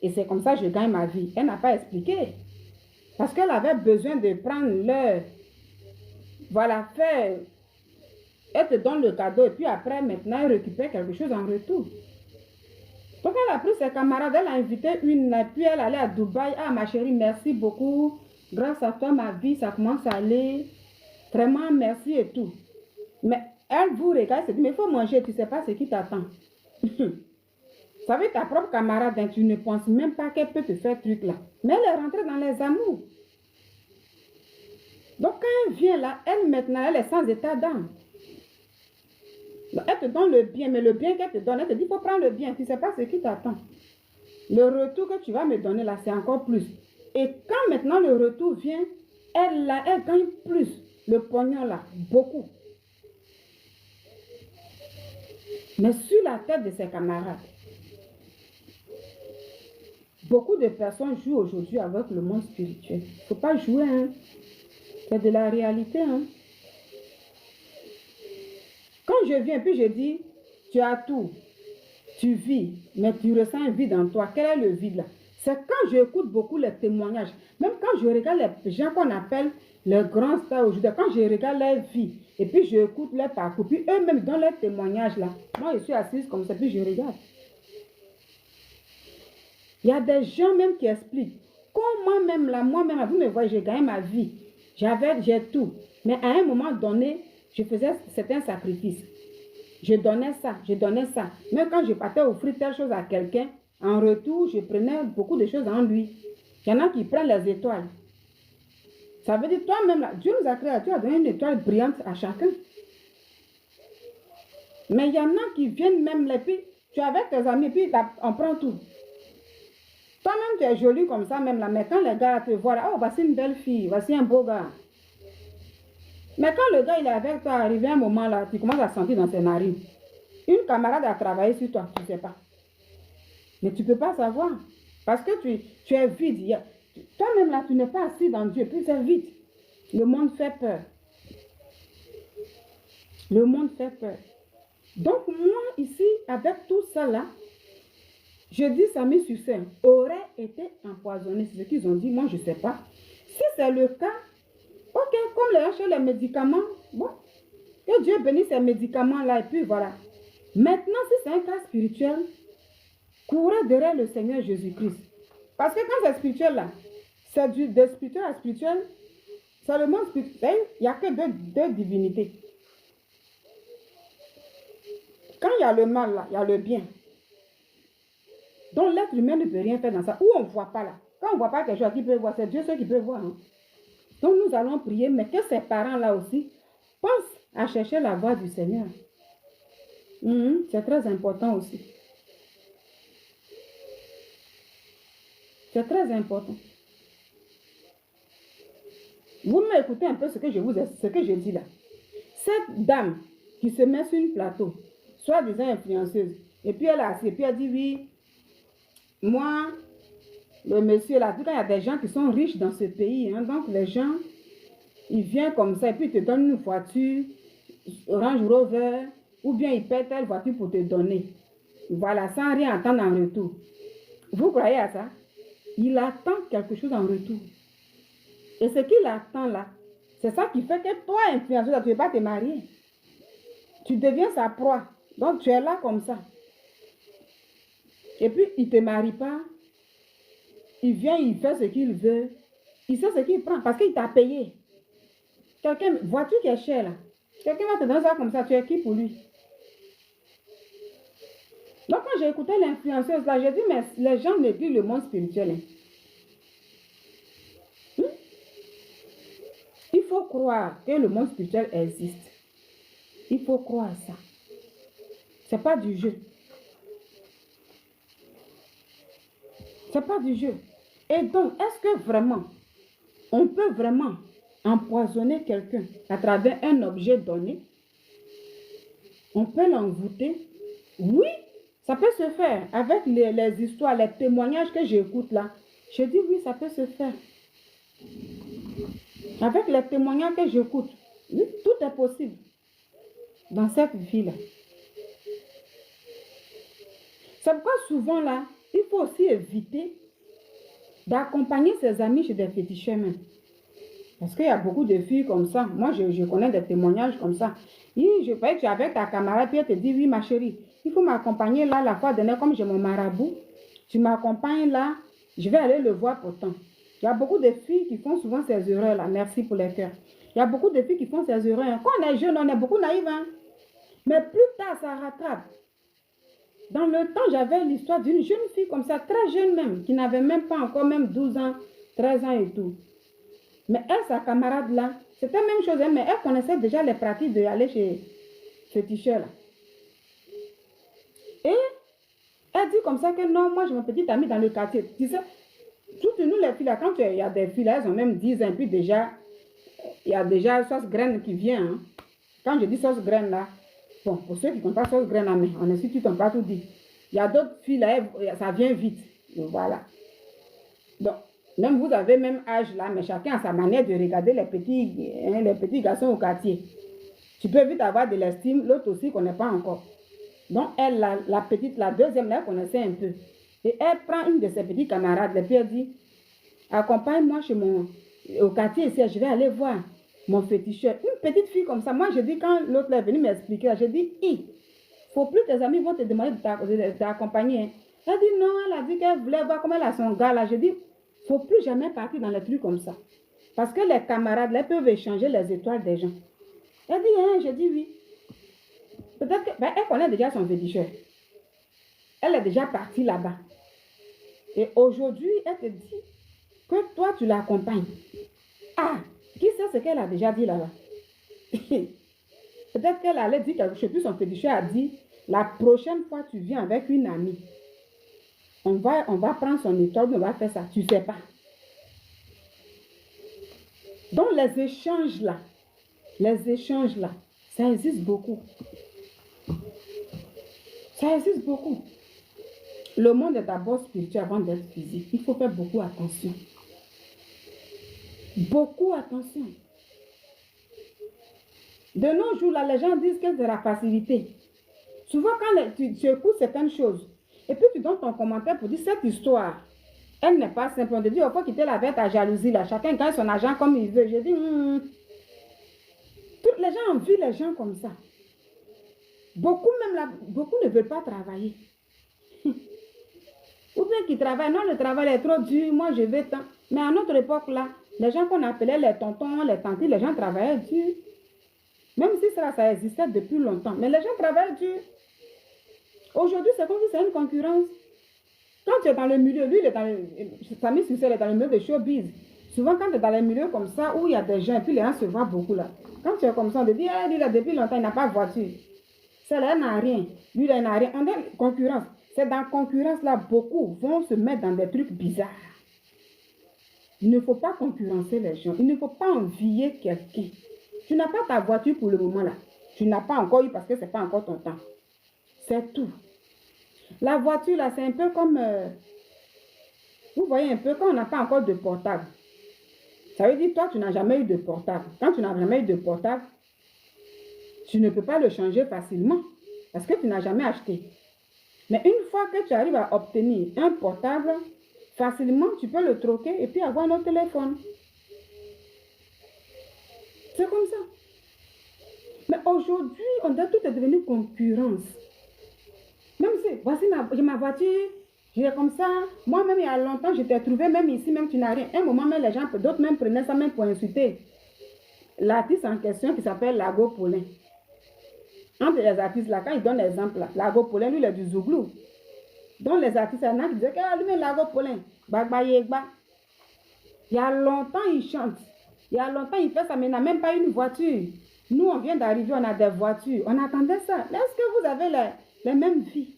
Et c'est comme ça que je gagne ma vie. Elle n'a pas expliqué. Parce qu'elle avait besoin de prendre leur... Voilà, faire... Elle te donne le cadeau et puis après, maintenant, elle récupère quelque chose en retour. Donc, elle a pris ses camarades, elle a invité une, et puis elle allait à Dubaï. Ah, ma chérie, merci beaucoup. Grâce à toi, ma vie, ça commence à aller. Vraiment, merci et tout. Mais elle vous regarde, elle se dit, mais il faut manger, tu ne sais pas ce qui t'attend. Vous savez, ta propre camarade, hein, tu ne penses même pas qu'elle peut te faire truc là. Mais elle est rentrée dans les amours. Donc, quand elle vient là, elle maintenant, elle est sans état d'âme. Elle te donne le bien, mais le bien qu'elle te donne, elle te dit, il faut prendre le bien, tu ne sais pas ce qui t'attend. Le retour que tu vas me donner là, c'est encore plus. Et quand maintenant le retour vient, elle gagne plus. Le pognon là, beaucoup. Mais sur la tête de ses camarades, beaucoup de personnes jouent aujourd'hui avec le monde spirituel. Il ne faut pas jouer, hein. C'est de la réalité, hein. Quand je viens, puis je dis, tu as tout, tu vis, mais tu ressens un vide en toi. Quel est le vide là? C'est quand j'écoute beaucoup les témoignages, même quand je regarde les gens qu'on appelle les grands stars aujourd'hui, quand je regarde leur vie, et puis j'écoute leur parcours, puis eux-mêmes dans leurs témoignages là, moi je suis assise comme ça, puis je regarde. Il y a des gens même qui expliquent, comment même là, moi-même, vous me voyez, j'ai gagné ma vie, j'ai tout, mais à un moment donné, je faisais certains sacrifices. Je donnais ça, je donnais ça. Même quand je partais offrir telle chose à quelqu'un, en retour, je prenais beaucoup de choses en lui. Il y en a qui prennent les étoiles. Ça veut dire, toi-même, là, Dieu nous a créé, tu as donné une étoile brillante à chacun. Mais il y en a qui viennent même, et puis tu es avec tes amis, puis là, on prend tout. Toi-même, tu es jolie comme ça, même là, mais quand les gars te voient, là, oh, voici une belle fille, voici un beau gars. Mais quand le gars il est avec toi, arrivé un moment là, tu commences à sentir dans ses narines. Une camarade a travaillé sur toi, tu ne sais pas. Mais tu ne peux pas savoir. Parce que tu es vide. Toi-même là, tu n'es pas assis dans Dieu, puis c'est vide. Le monde fait peur. Le monde fait peur. Donc moi, ici, avec tout ça là, je dis Samy Succès aurait été empoisonné. C'est ce qu'ils ont dit, moi je ne sais pas. Si c'est le cas, ok, comme les achètent les médicaments, bon, que Dieu bénisse ces médicaments-là, et puis voilà. Maintenant, si c'est un cas spirituel, courez derrière le Seigneur Jésus-Christ. Parce que quand c'est spirituel là, c'est de spirituel à spirituel, c'est le monde spirituel, il n'y a que deux divinités. Quand il y a le mal là, il y a le bien. Donc l'être humain ne peut rien faire dans ça. Où on ne voit pas là. Quand on ne voit pas quelque chose, qui peut voir, c'est Dieu seul qui peut voir. Hein. Donc nous allons prier, mais que ces parents-là aussi pensent à chercher la voix du Seigneur. C'est très important aussi. C'est très important. Vous m'écoutez un peu ce que je dis là. Cette dame qui se met sur un plateau, soi-disant influenceuse, et puis elle a assis, et puis elle dit oui, moi, le monsieur là, en tout cas, il y a des gens qui sont riches dans ce pays. Hein, donc, les gens, ils viennent comme ça et puis ils te donnent une voiture, Range Rover, ou bien ils paient telle voiture pour te donner. Voilà, sans rien attendre en retour. Vous croyez à ça? Il attend quelque chose en retour. Et ce qu'il attend là, c'est ça qui fait que toi, influenceur, tu ne veux pas te marier. Tu deviens sa proie. Donc, tu es là comme ça. Et puis, il ne te marie pas. Il vient, il fait ce qu'il veut. Il sait ce qu'il prend parce qu'il t'a payé. Quelqu'un, voiture qui est chère là. Quelqu'un va te donner ça comme ça, tu es qui pour lui? Donc, quand j'ai écouté l'influenceuse là, j'ai dit, mais les gens négligent le monde spirituel. Hein. Il faut croire que le monde spirituel existe. Il faut croire à ça. Ce n'est pas du jeu. Ce n'est pas du jeu. Et donc, est-ce que vraiment, on peut vraiment empoisonner quelqu'un à travers un objet donné? On peut l'envoûter? Oui, ça peut se faire. Avec les histoires, les témoignages que j'écoute là, je dis oui, ça peut se faire. Avec les témoignages que j'écoute, oui, tout est possible dans cette vie-là. C'est pourquoi souvent là, il faut aussi éviter d'accompagner ses amis chez des féticheurs même. Parce qu'il y a beaucoup de filles comme ça. Moi, je connais des témoignages comme ça. Je paye que tu es avec ta camarade, puis elle te dit, oui, ma chérie, il faut m'accompagner là, la fois dernière, comme j'ai mon marabout. Tu m'accompagnes là, je vais aller le voir pourtant. Il y a beaucoup de filles qui font souvent ces erreurs-là. Merci pour les cœurs. Il y a beaucoup de filles qui font ces erreurs. Quand on est jeune, on est beaucoup naïfs. Hein? Mais plus tard, ça rattrape. Dans le temps, j'avais l'histoire d'une jeune fille comme ça, très jeune même, qui n'avait même pas encore même 12 ans, 13 ans et tout. Mais elle, sa camarade là, c'était la même chose, hein, mais elle connaissait déjà les pratiques d'aller chez ce t-shirt là. Et elle dit comme ça que non, moi j'ai ma petite amie dans le quartier. Tu sais, toutes nous les filles là, quand il y a des filles là, elles ont même 10 ans, puis déjà, il y a déjà sauce graine qui vient. Hein. Quand je dis sauce graine là, bon, pour ceux qui ne connaissent pas sauce graine là, mais on est sûr qu'ils n'ont pas tout dit. Il y a d'autres filles là, ça vient vite. Donc, voilà. Donc, même vous avez même âge là, mais chacun a sa manière de regarder les petits garçons au quartier. Tu peux vite avoir de l'estime, l'autre aussi ne connaît pas encore. Donc, elle, la petite, la deuxième, là, elle connaissait un peu. Et elle prend une de ses petites camarades, et puis elle dit, accompagne-moi au quartier ici, je vais aller voir mon féticheur. Une petite fille comme ça, moi, je dis, quand l'autre est venu m'expliquer, je dis, il ne faut plus tes amis vont te demander de t'accompagner. Elle dit non, elle a dit qu'elle voulait voir comment elle a son gars là. Je dis, il ne faut plus jamais partir dans les trucs comme ça. Parce que les camarades, là, peuvent échanger les étoiles des gens. Elle dit, hein, je dis oui. Peut-être qu'elle connaît déjà son féticheur. Elle est déjà partie là-bas. Et aujourd'hui, elle te dit que toi, tu l'accompagnes. Ah, qui sait ce qu'elle a déjà dit là-bas? Peut-être qu'elle allait dire quelque chose, puis son féticheur a dit, la prochaine fois tu viens avec une amie, on va prendre son étoile, on va faire ça. Tu ne sais pas. Donc les échanges là, ça existe beaucoup. Ça existe beaucoup. Le monde est d'abord spirituel avant d'être physique. Il faut faire beaucoup attention. Beaucoup attention. De nos jours, là, les gens disent que c'est la facilité. Souvent, quand tu écoutes certaines choses, et puis tu donnes ton commentaire pour dire cette histoire, elle n'est pas simple. On te dit, il faut quitter la bête à jalousie. Là. Chacun gagne son argent comme il veut. Je dis, toutes les gens envient les gens comme ça. Beaucoup ne veulent pas travailler. Ou bien qui travaillent, non, le travail est trop dur, moi je vais tant. Mais à notre époque là, les gens qu'on appelait les tontons, les tantis, les gens travaillaient dur. Même si ça existait depuis longtemps, mais les gens travaillent dur. Aujourd'hui, c'est comme si c'est une concurrence. Quand tu es dans le milieu, lui, il est dans le, Samy Sucel est dans le milieu de showbiz. Souvent, quand tu es dans les milieux comme ça, où il y a des gens, et puis les gens se voient beaucoup là. Quand tu es comme ça, on te dit, lui, là, depuis longtemps, il n'a pas de voiture. Celle-là, il n'a rien. Lui, là, il n'a rien. On est concurrence. C'est dans la concurrence là, beaucoup vont se mettre dans des trucs bizarres. Il ne faut pas concurrencer les gens. Il ne faut pas envier quelqu'un. Tu n'as pas ta voiture pour le moment là. Tu n'as pas encore eu parce que ce n'est pas encore ton temps. C'est tout. La voiture là, c'est un peu comme Vous voyez un peu, quand on n'a pas encore de portable, ça veut dire toi, tu n'as jamais eu de portable. Quand tu n'as jamais eu de portable, tu ne peux pas le changer facilement parce que tu n'as jamais acheté. Mais une fois que tu arrives à obtenir un portable, facilement, tu peux le troquer et puis avoir un autre téléphone. C'est comme ça. Mais aujourd'hui, tout est devenu concurrence. Même si, voici ma voiture, j'ai comme ça. Moi-même, il y a longtemps, je t'ai trouvé, même ici, même tu n'as rien. Un moment, même les gens, d'autres même prenaient ça même pour insulter. L'artiste en question qui s'appelle Lago Paulin. Entre les artistes là, quand ils donnent l'exemple là, Lago Paulin, lui, il est du Zouglou. Donc les artistes, il y en a qui disaient que lui, Lago Paulin, Bagba. Il y a longtemps, il chante. Il y a longtemps, il fait ça, mais il n'a même pas une voiture. Nous, on vient d'arriver, on a des voitures. On attendait ça. Est-ce que vous avez les mêmes vies?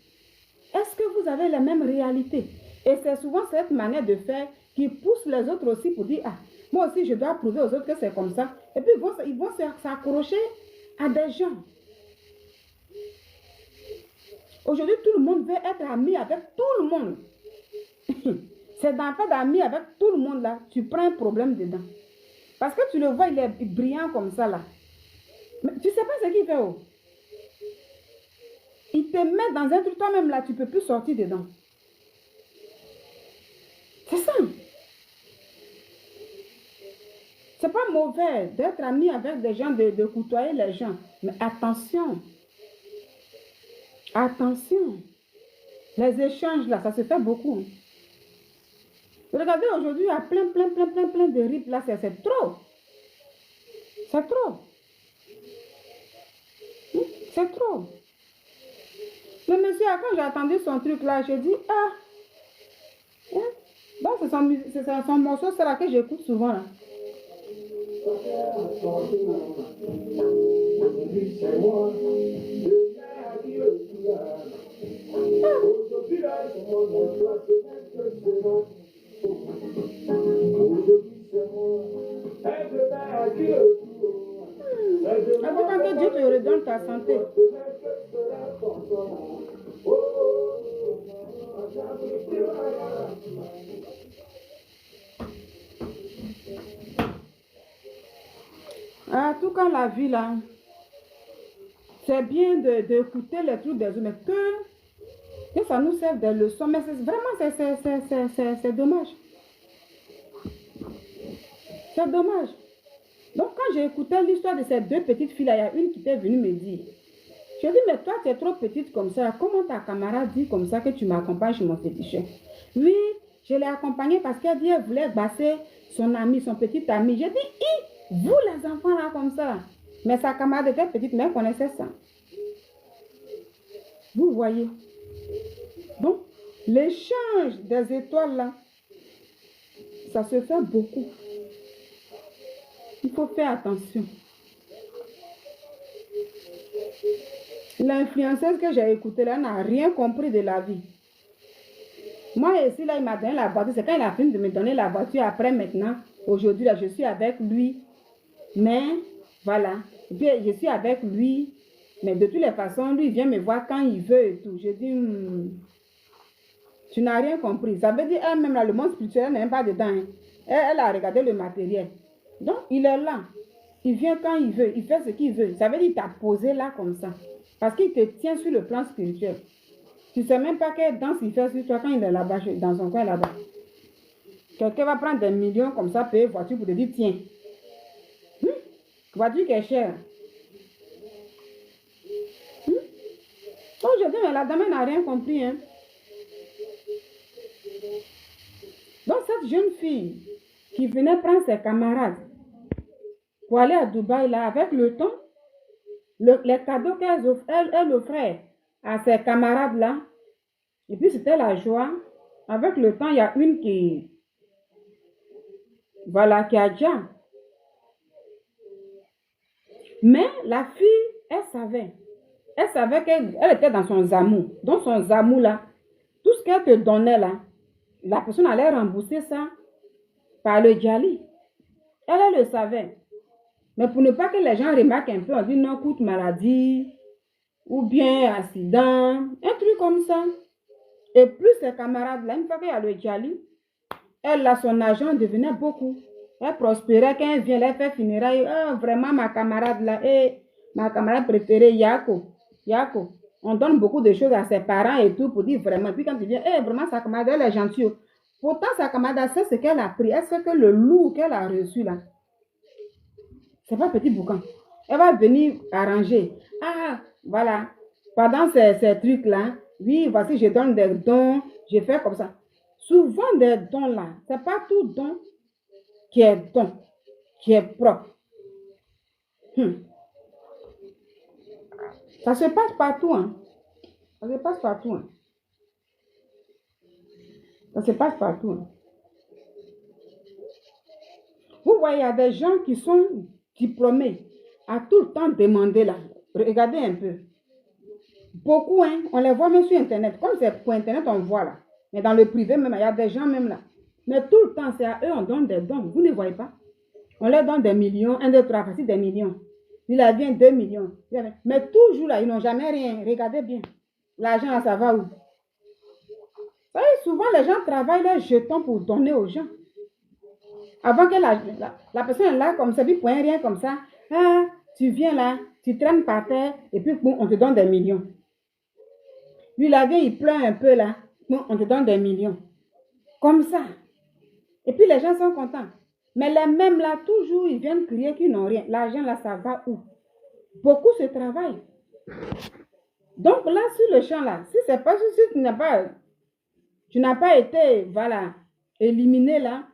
Est-ce que vous avez les mêmes réalités? Et c'est souvent cette manière de faire qui pousse les autres aussi pour dire, ah, moi aussi, je dois prouver aux autres que c'est comme ça. Et puis, ils vont s'accrocher à des gens. Aujourd'hui, tout le monde veut être ami avec tout le monde. C'est dans le fait d'amis avec tout le monde là, tu prends un problème dedans. Parce que tu le vois, il est brillant comme ça là. Mais tu ne sais pas ce qu'il fait. Oh. Il te met dans un truc, toi-même là, tu ne peux plus sortir dedans. C'est ça. C'est pas mauvais d'être ami avec des gens, de côtoyer les gens. Mais attention. Attention. Les échanges là, ça se fait beaucoup. Regardez, aujourd'hui, il y a plein de rips là, c'est trop. C'est trop. C'est trop. Le monsieur, quand j'ai attendu son truc là, j'ai dit, ah, hein? Donc c'est son morceau, c'est là que j'écoute souvent là. Attends que Dieu te redonne ta santé. En tout cas, la vie là, c'est bien d'écouter les trucs des autres, mais que ça nous serve des leçons. Mais vraiment, c'est dommage. C'est dommage. Donc, quand j'ai écouté l'histoire de ces deux petites filles-là, il y a une qui était venue me dire, je dis, mais toi, tu es trop petite comme ça. Comment ta camarade dit comme ça que tu m'accompagnes chez mon féticheur? Oui, je l'ai accompagnée parce qu'elle dit qu'elle voulait basser son ami, son petit ami. J'ai dit, vous les enfants là comme ça. Mais sa camarade était petite, mais elle connaissait ça. Vous voyez. Donc, l'échange des étoiles là, ça se fait beaucoup. Il faut faire attention. L'influenceuse que j'ai écoutée là n'a rien compris de la vie. Moi ici, là, il m'a donné la voiture. C'est quand il a fini de me donner la voiture. Après, maintenant, aujourd'hui, là, je suis avec lui. Mais, voilà. Et puis, je suis avec lui. Mais de toutes les façons, lui, il vient me voir quand il veut et tout. Je dis, tu n'as rien compris. Ça veut dire, elle-même, là, le monde spirituel n'est même pas dedans. Hein. Elle a regardé le matériel. Donc, il est là. Il vient quand il veut. Il fait ce qu'il veut. Ça veut dire qu'il t'a posé là comme ça. Parce qu'il te tient sur le plan spirituel. Tu ne sais même pas quelle danse il fait sur toi quand il est là-bas, dans son coin là-bas. Quelqu'un va prendre des millions comme ça, payer voiture pour te dire, tiens. Voiture qui est chère. Aujourd'hui, la dame n'a rien compris. Hein. Donc, cette jeune fille qui venait prendre ses camarades pour aller à Dubaï, là, avec le temps, les cadeaux qu'elle offrait à ses camarades, là, et puis c'était la joie. Avec le temps, il y a une qui, voilà, qui a déjà. Mais la fille, elle savait qu'elle était dans son zamou. Dans son zamou, là, tout ce qu'elle te donnait, là, la personne allait rembourser ça par le djali. Elle le savait. Mais pour ne pas que les gens remarquent un peu, on dit non, coûte maladie, ou bien accident, un truc comme ça. Et plus ses camarades, là, une fois qu'il y a le djali, Elle, là, son argent devenait beaucoup. Elle prospérait quand elle vient, elle fait funérailles. Oh, vraiment, ma camarade là, ma camarade préférée, Yako. Yako. On donne beaucoup de choses à ses parents et tout pour dire vraiment. Puis quand tu viens, vraiment, sa camarade, elle est gentille. Pourtant, sa camarade, c'est ce qu'elle a pris. Est-ce que le loup qu'elle a reçu là, c'est pas petit boucan. Elle va venir arranger. Ah, voilà. Pendant ces trucs-là, oui, voici, je donne des dons, je fais comme ça. Souvent, des dons là, c'est pas tout don qui est don, qui est propre. Ça se passe partout, hein. Ça se passe partout, hein. Ça se passe partout, hein. Vous voyez, il y a des gens qui sont diplômés, à tout le temps demander là. Regardez un peu. Beaucoup, hein, on les voit même sur Internet. Comme c'est pour Internet, on voit là. Mais dans le privé même, il y a des gens même là. Mais tout le temps, c'est à eux, on donne des dons. Vous ne voyez pas. On leur donne des millions, 1, 2, 3, facile des millions. Il a bien 2 millions. Mais toujours là, ils n'ont jamais rien. Regardez bien. L'argent, ça va où? Vous savez, souvent, les gens travaillent les jetons pour donner aux gens. Avant que la personne est là, comme ça, puis pour un rien comme ça. Ah, tu viens là, tu traînes par terre, et puis bon, on te donne des millions. Lui, là, vient, il pleure un peu là. Bon, on te donne des millions. Comme ça. Et puis les gens sont contents. Mais les mêmes là, toujours, ils viennent crier qu'ils n'ont rien. L'argent là, ça va où? Beaucoup se travaillent. Donc là, sur le champ là, si c'est pas si tu n'as pas été, voilà, éliminé là,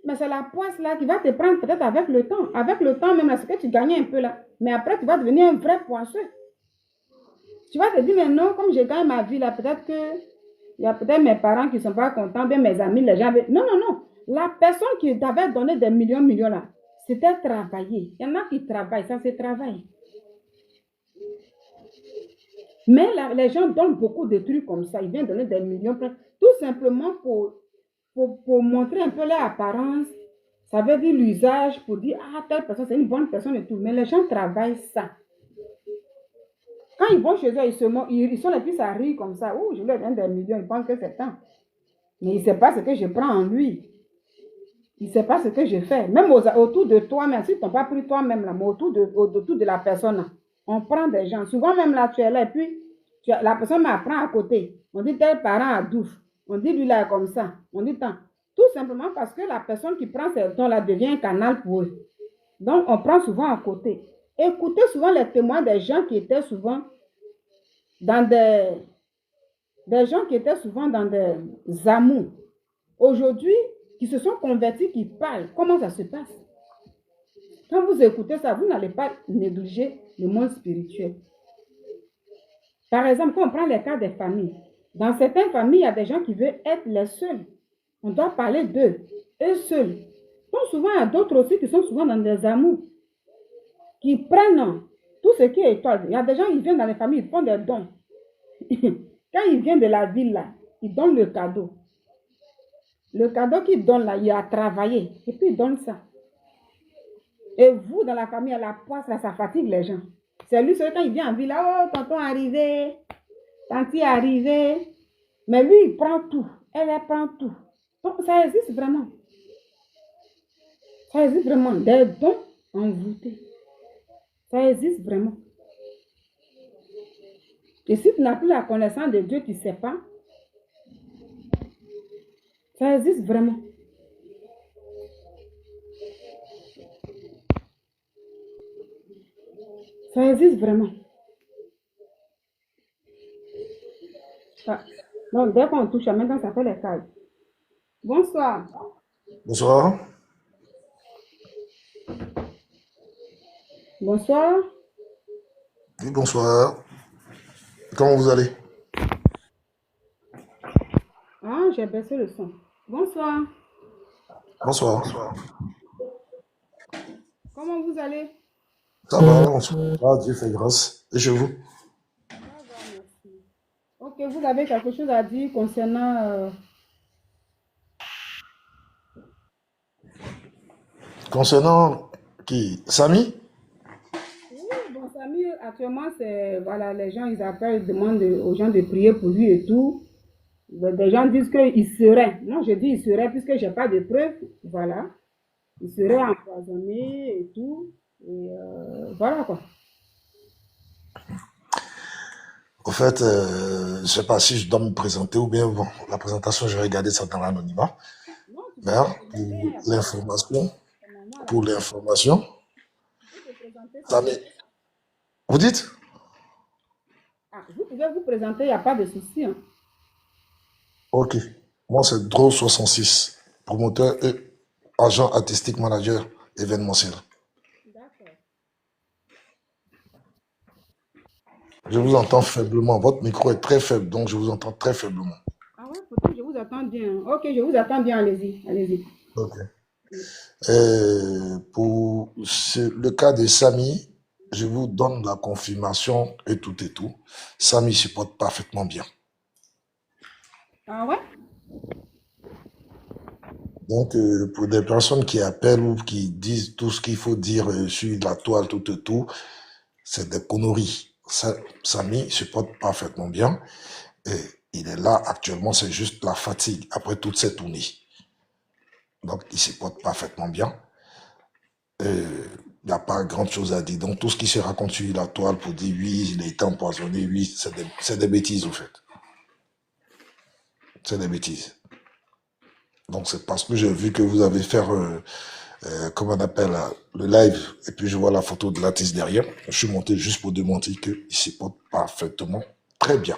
mais c'est la poisse là qui va te prendre peut-être avec le temps. Avec le temps même, là, c'est que tu gagnais un peu là. Mais après, tu vas devenir un vrai poisseux. Tu vas te dire, mais non, comme je gagne ma vie là, peut-être que il y a peut-être mes parents qui ne sont pas contents, bien mes amis, les gens. Non, non, non. La personne qui t'avait donné des millions là, c'était travailler. Il y en a qui travaillent, ça c'est travail. Mais là, les gens donnent beaucoup de trucs comme ça. Ils viennent donner des millions, tout simplement pour montrer un peu leur apparence. Ça veut dire l'usage pour dire, ah, telle personne, c'est une bonne personne et tout. Mais les gens travaillent ça. Quand ils vont chez eux, ils sont les plus à rire comme ça. Oh, je leur donne des millions, ils pensent que c'est tant. Mais il ne sait pas ce que je prends en lui. Il ne sait pas ce que je fais. Même autour de toi, même si tu n'as pas pris toi-même, là, mais autour de la personne, là, on prend des gens. Souvent, même là, tu es là, et puis la personne m'apprend à côté. On dit tel parent à douche. On dit lui là comme ça. On dit tant. Tout simplement parce que la personne qui prend ces dons-là devient un canal pour eux. Donc, on prend souvent à côté. Écoutez souvent les témoins des gens qui étaient souvent dans des gens qui étaient souvent dans des amours. Aujourd'hui, qui se sont convertis, qui parlent. Comment ça se passe? Quand vous écoutez ça, vous n'allez pas négliger le monde spirituel. Par exemple, quand on prend les cas des familles, dans certaines familles, il y a des gens qui veulent être les seuls. On doit parler d'eux, eux seuls. Donc souvent, il y a d'autres aussi qui sont souvent dans des amours, qui prennent tout ce qui est étoile. Il y a des gens qui viennent dans les familles, ils font des dons. Quand ils viennent de la ville, là, ils donnent le cadeau. Le cadeau qu'ils donnent, là, il a travaillé. Et puis, ils donnent ça. Et vous, dans la famille, à la poisse, là, ça fatigue les gens. C'est lui, celui quand il vient en ville, là, oh, tonton arrivé, tanti arrivé. Mais lui, il prend tout. Elle prend tout. Donc, ça existe vraiment. Ça existe vraiment. Des dons envoûtés. Ça existe vraiment. Et si tu n'as plus la connaissance de Dieu, tu ne sais pas. Ça existe vraiment. Ça existe vraiment. Ah. Donc, dès qu'on touche, maintenant, ça fait les cailles. Bonsoir. Bonsoir. Bonsoir. Oui, bonsoir. Comment vous allez? Ah, j'ai baissé le son. Bonsoir. Bonsoir. Comment vous allez? Ça va, bonsoir. Dieu fait grâce. Et chez vous? Ça va, merci. Ok, vous avez quelque chose à dire concernant... Concernant qui? Samy? Oui, bon, Samy, actuellement, c'est... Voilà, les gens, ils appellent, ils demandent aux gens de prier pour lui et tout. Des gens disent qu'il serait. Moi, je dis il serait puisque je n'ai pas de preuves. Voilà. Il serait empoisonné et tout. Et voilà quoi. Au fait, je ne sais pas si je dois me présenter ou bien bon, la présentation, je vais regarder ça dans l'anonymat. Non, tu Mais peux te hein, présenter, il n'y a pas de souci. C'est normal. pour l'information, Tu peux te présenter ça sans. m'est- vous dites? Ah, vous pouvez vous présenter, il n'y a pas de souci. Hein. Ok. Moi, c'est Draw66, promoteur et agent artistique manager événementiel. D'accord. Je vous entends faiblement. Votre micro est très faible, donc je vous entends très faiblement. Ah ouais, pourtant, je vous attends bien. Ok, je vous attends bien. Allez-y. Allez-y. Ok. Pour le cas de Samy, je vous donne la confirmation et tout et tout. Samy se porte parfaitement bien. Ah ouais? Donc, pour des personnes qui appellent ou qui disent tout ce qu'il faut dire sur la toile, tout et tout, c'est des conneries. Samy se porte parfaitement bien. Et il est là actuellement, c'est juste la fatigue après toute cette tournée. Donc, il se porte parfaitement bien. Il n'y a pas grand chose à dire. Donc, tout ce qui se raconte sur la toile pour dire oui, il a été empoisonné, oui, c'est des bêtises, au fait. C'est des bêtises. Donc, c'est parce que j'ai vu que vous avez fait, comment on appelle, le live, et puis je vois la photo de l'artiste derrière. Je suis monté juste pour démontrer qu'il se porte parfaitement très bien.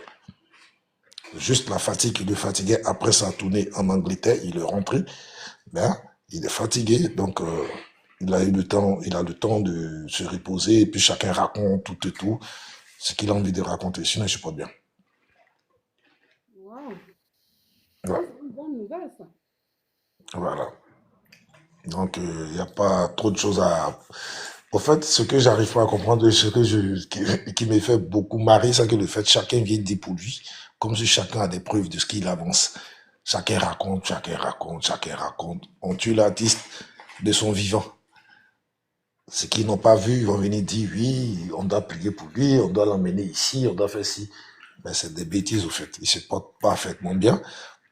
Juste la fatigue qui le fatiguait après sa tournée en Angleterre, il est rentré, mais il est fatigué, donc il a eu le temps, il a le temps de se reposer, et puis chacun raconte tout et tout, ce qu'il a envie de raconter, sinon il se porte bien. Wow. Ça, Voilà. c'est une bonne nouvelle, ça. Voilà. Donc il n'y a pas trop de choses à... Au fait, ce que j'arrive pas à comprendre, qui me fait beaucoup marrer, c'est que le fait que chacun vient dire pour lui, comme si chacun a des preuves de ce qu'il avance. Chacun raconte, chacun raconte, chacun raconte. On tue l'artiste de son vivant. Ceux qui n'ont pas vu, ils vont venir dire oui, on doit prier pour lui, on doit l'emmener ici, on doit faire ci. Mais c'est des bêtises au fait. Il se porte parfaitement bien.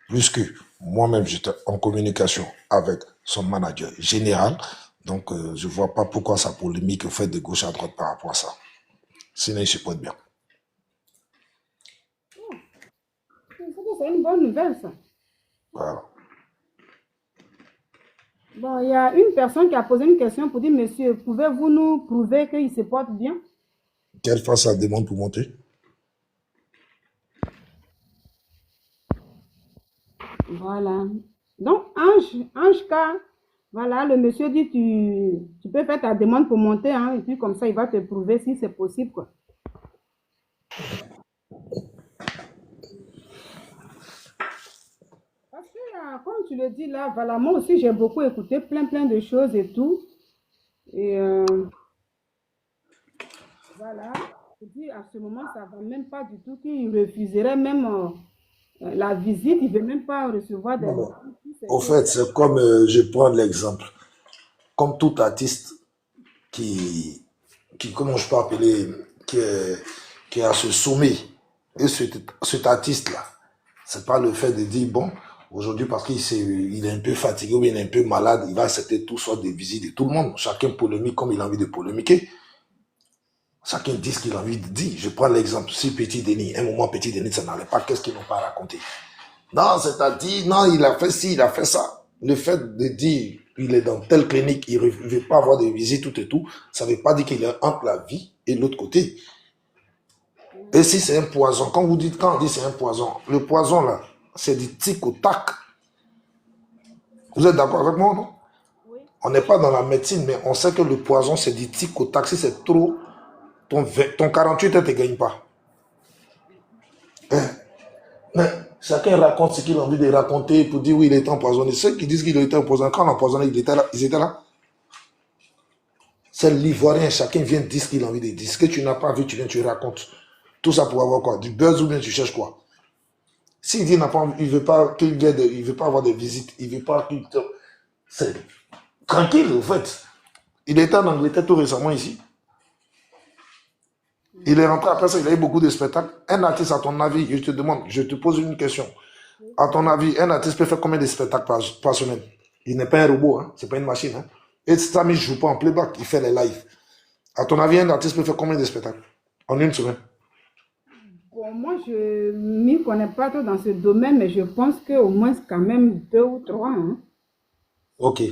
Plus que moi-même, j'étais en communication avec son manager général. Donc, je vois pas pourquoi ça polémique au fait de gauche à droite par rapport à ça. Sinon, il se porte bien. Oh, c'est une bonne nouvelle, ça. Voilà. Bon, il y a une personne qui a posé une question pour dire, monsieur, pouvez-vous nous prouver qu'il se porte bien? Quelle fois ça demande pour monter? Voilà. Donc, Ange K, voilà, le monsieur dit, tu peux faire ta demande pour monter, hein, et puis comme ça, il va te prouver si c'est possible, quoi. Parce que, comme tu le dis là, voilà, moi aussi, j'ai beaucoup écouté plein de choses et tout. Et voilà, je dis, à ce moment, ça va même pas du tout qu'il refuserait même la visite, il ne veut même pas recevoir des Non, mais gens. Si c'est au que- fait, c'est comme, je prends l'exemple, comme tout artiste qui, comment je peux appeler, qui est, qui est à ce sommet, et cet artiste-là, c'est pas le fait de dire, bon, aujourd'hui, parce il est un peu fatigué ou bien il est un peu malade, il va accepter tout sortes de visites de tout le monde. Chacun polémique comme il a envie de polémiquer. Chacun dit ce qu'il a envie de dire. Je prends l'exemple, si Petit Denis, un moment Petit Denis, ça n'allait pas, qu'est-ce qu'ils n'ont pas raconté? Non, c'est-à-dire, non, il a fait ci, il a fait ça. Le fait de dire, il est dans telle clinique, il ne veut pas avoir de visite, tout et tout, ça ne veut pas dire qu'il est entre la vie et l'autre côté. Et si c'est un poison, quand on dit c'est un poison, le poison là, c'est du tic au tac. Vous êtes d'accord avec moi, non? Oui. On n'est pas dans la médecine, mais on sait que le poison, c'est du tic au tac. Si c'est trop, ton 48 heures ne te gagne pas. Mais chacun raconte ce qu'il a envie de raconter pour dire oui, il était empoisonné. Ceux qui disent qu'il a été empoisonné, quand on empoisonné, ils étaient là. C'est l'Ivoirien, chacun vient dire ce qu'il a envie de dire. Ce que tu n'as pas vu, tu viens, tu racontes. Tout ça pour avoir quoi? Du buzz ou bien tu cherches quoi? S'il dit il veut pas qu'il vienne, il veut pas avoir des visites, il veut pas qu'il c'est tranquille en fait. Il était en Angleterre tout récemment ici. Il est rentré après ça, il a eu beaucoup de spectacles. Un artiste, à ton avis, je te demande, je te pose une question. À ton avis, un artiste peut faire combien de spectacles par semaine? Il n'est pas un robot, hein? C'est pas une machine. Hein? Et Samy ne joue pas en playback, il fait les lives. À ton avis, un artiste peut faire combien de spectacles en une semaine? Bon, moi, je ne m'y connais pas trop dans ce domaine, mais je pense qu'au moins quand même deux ou trois. Hein. Ok.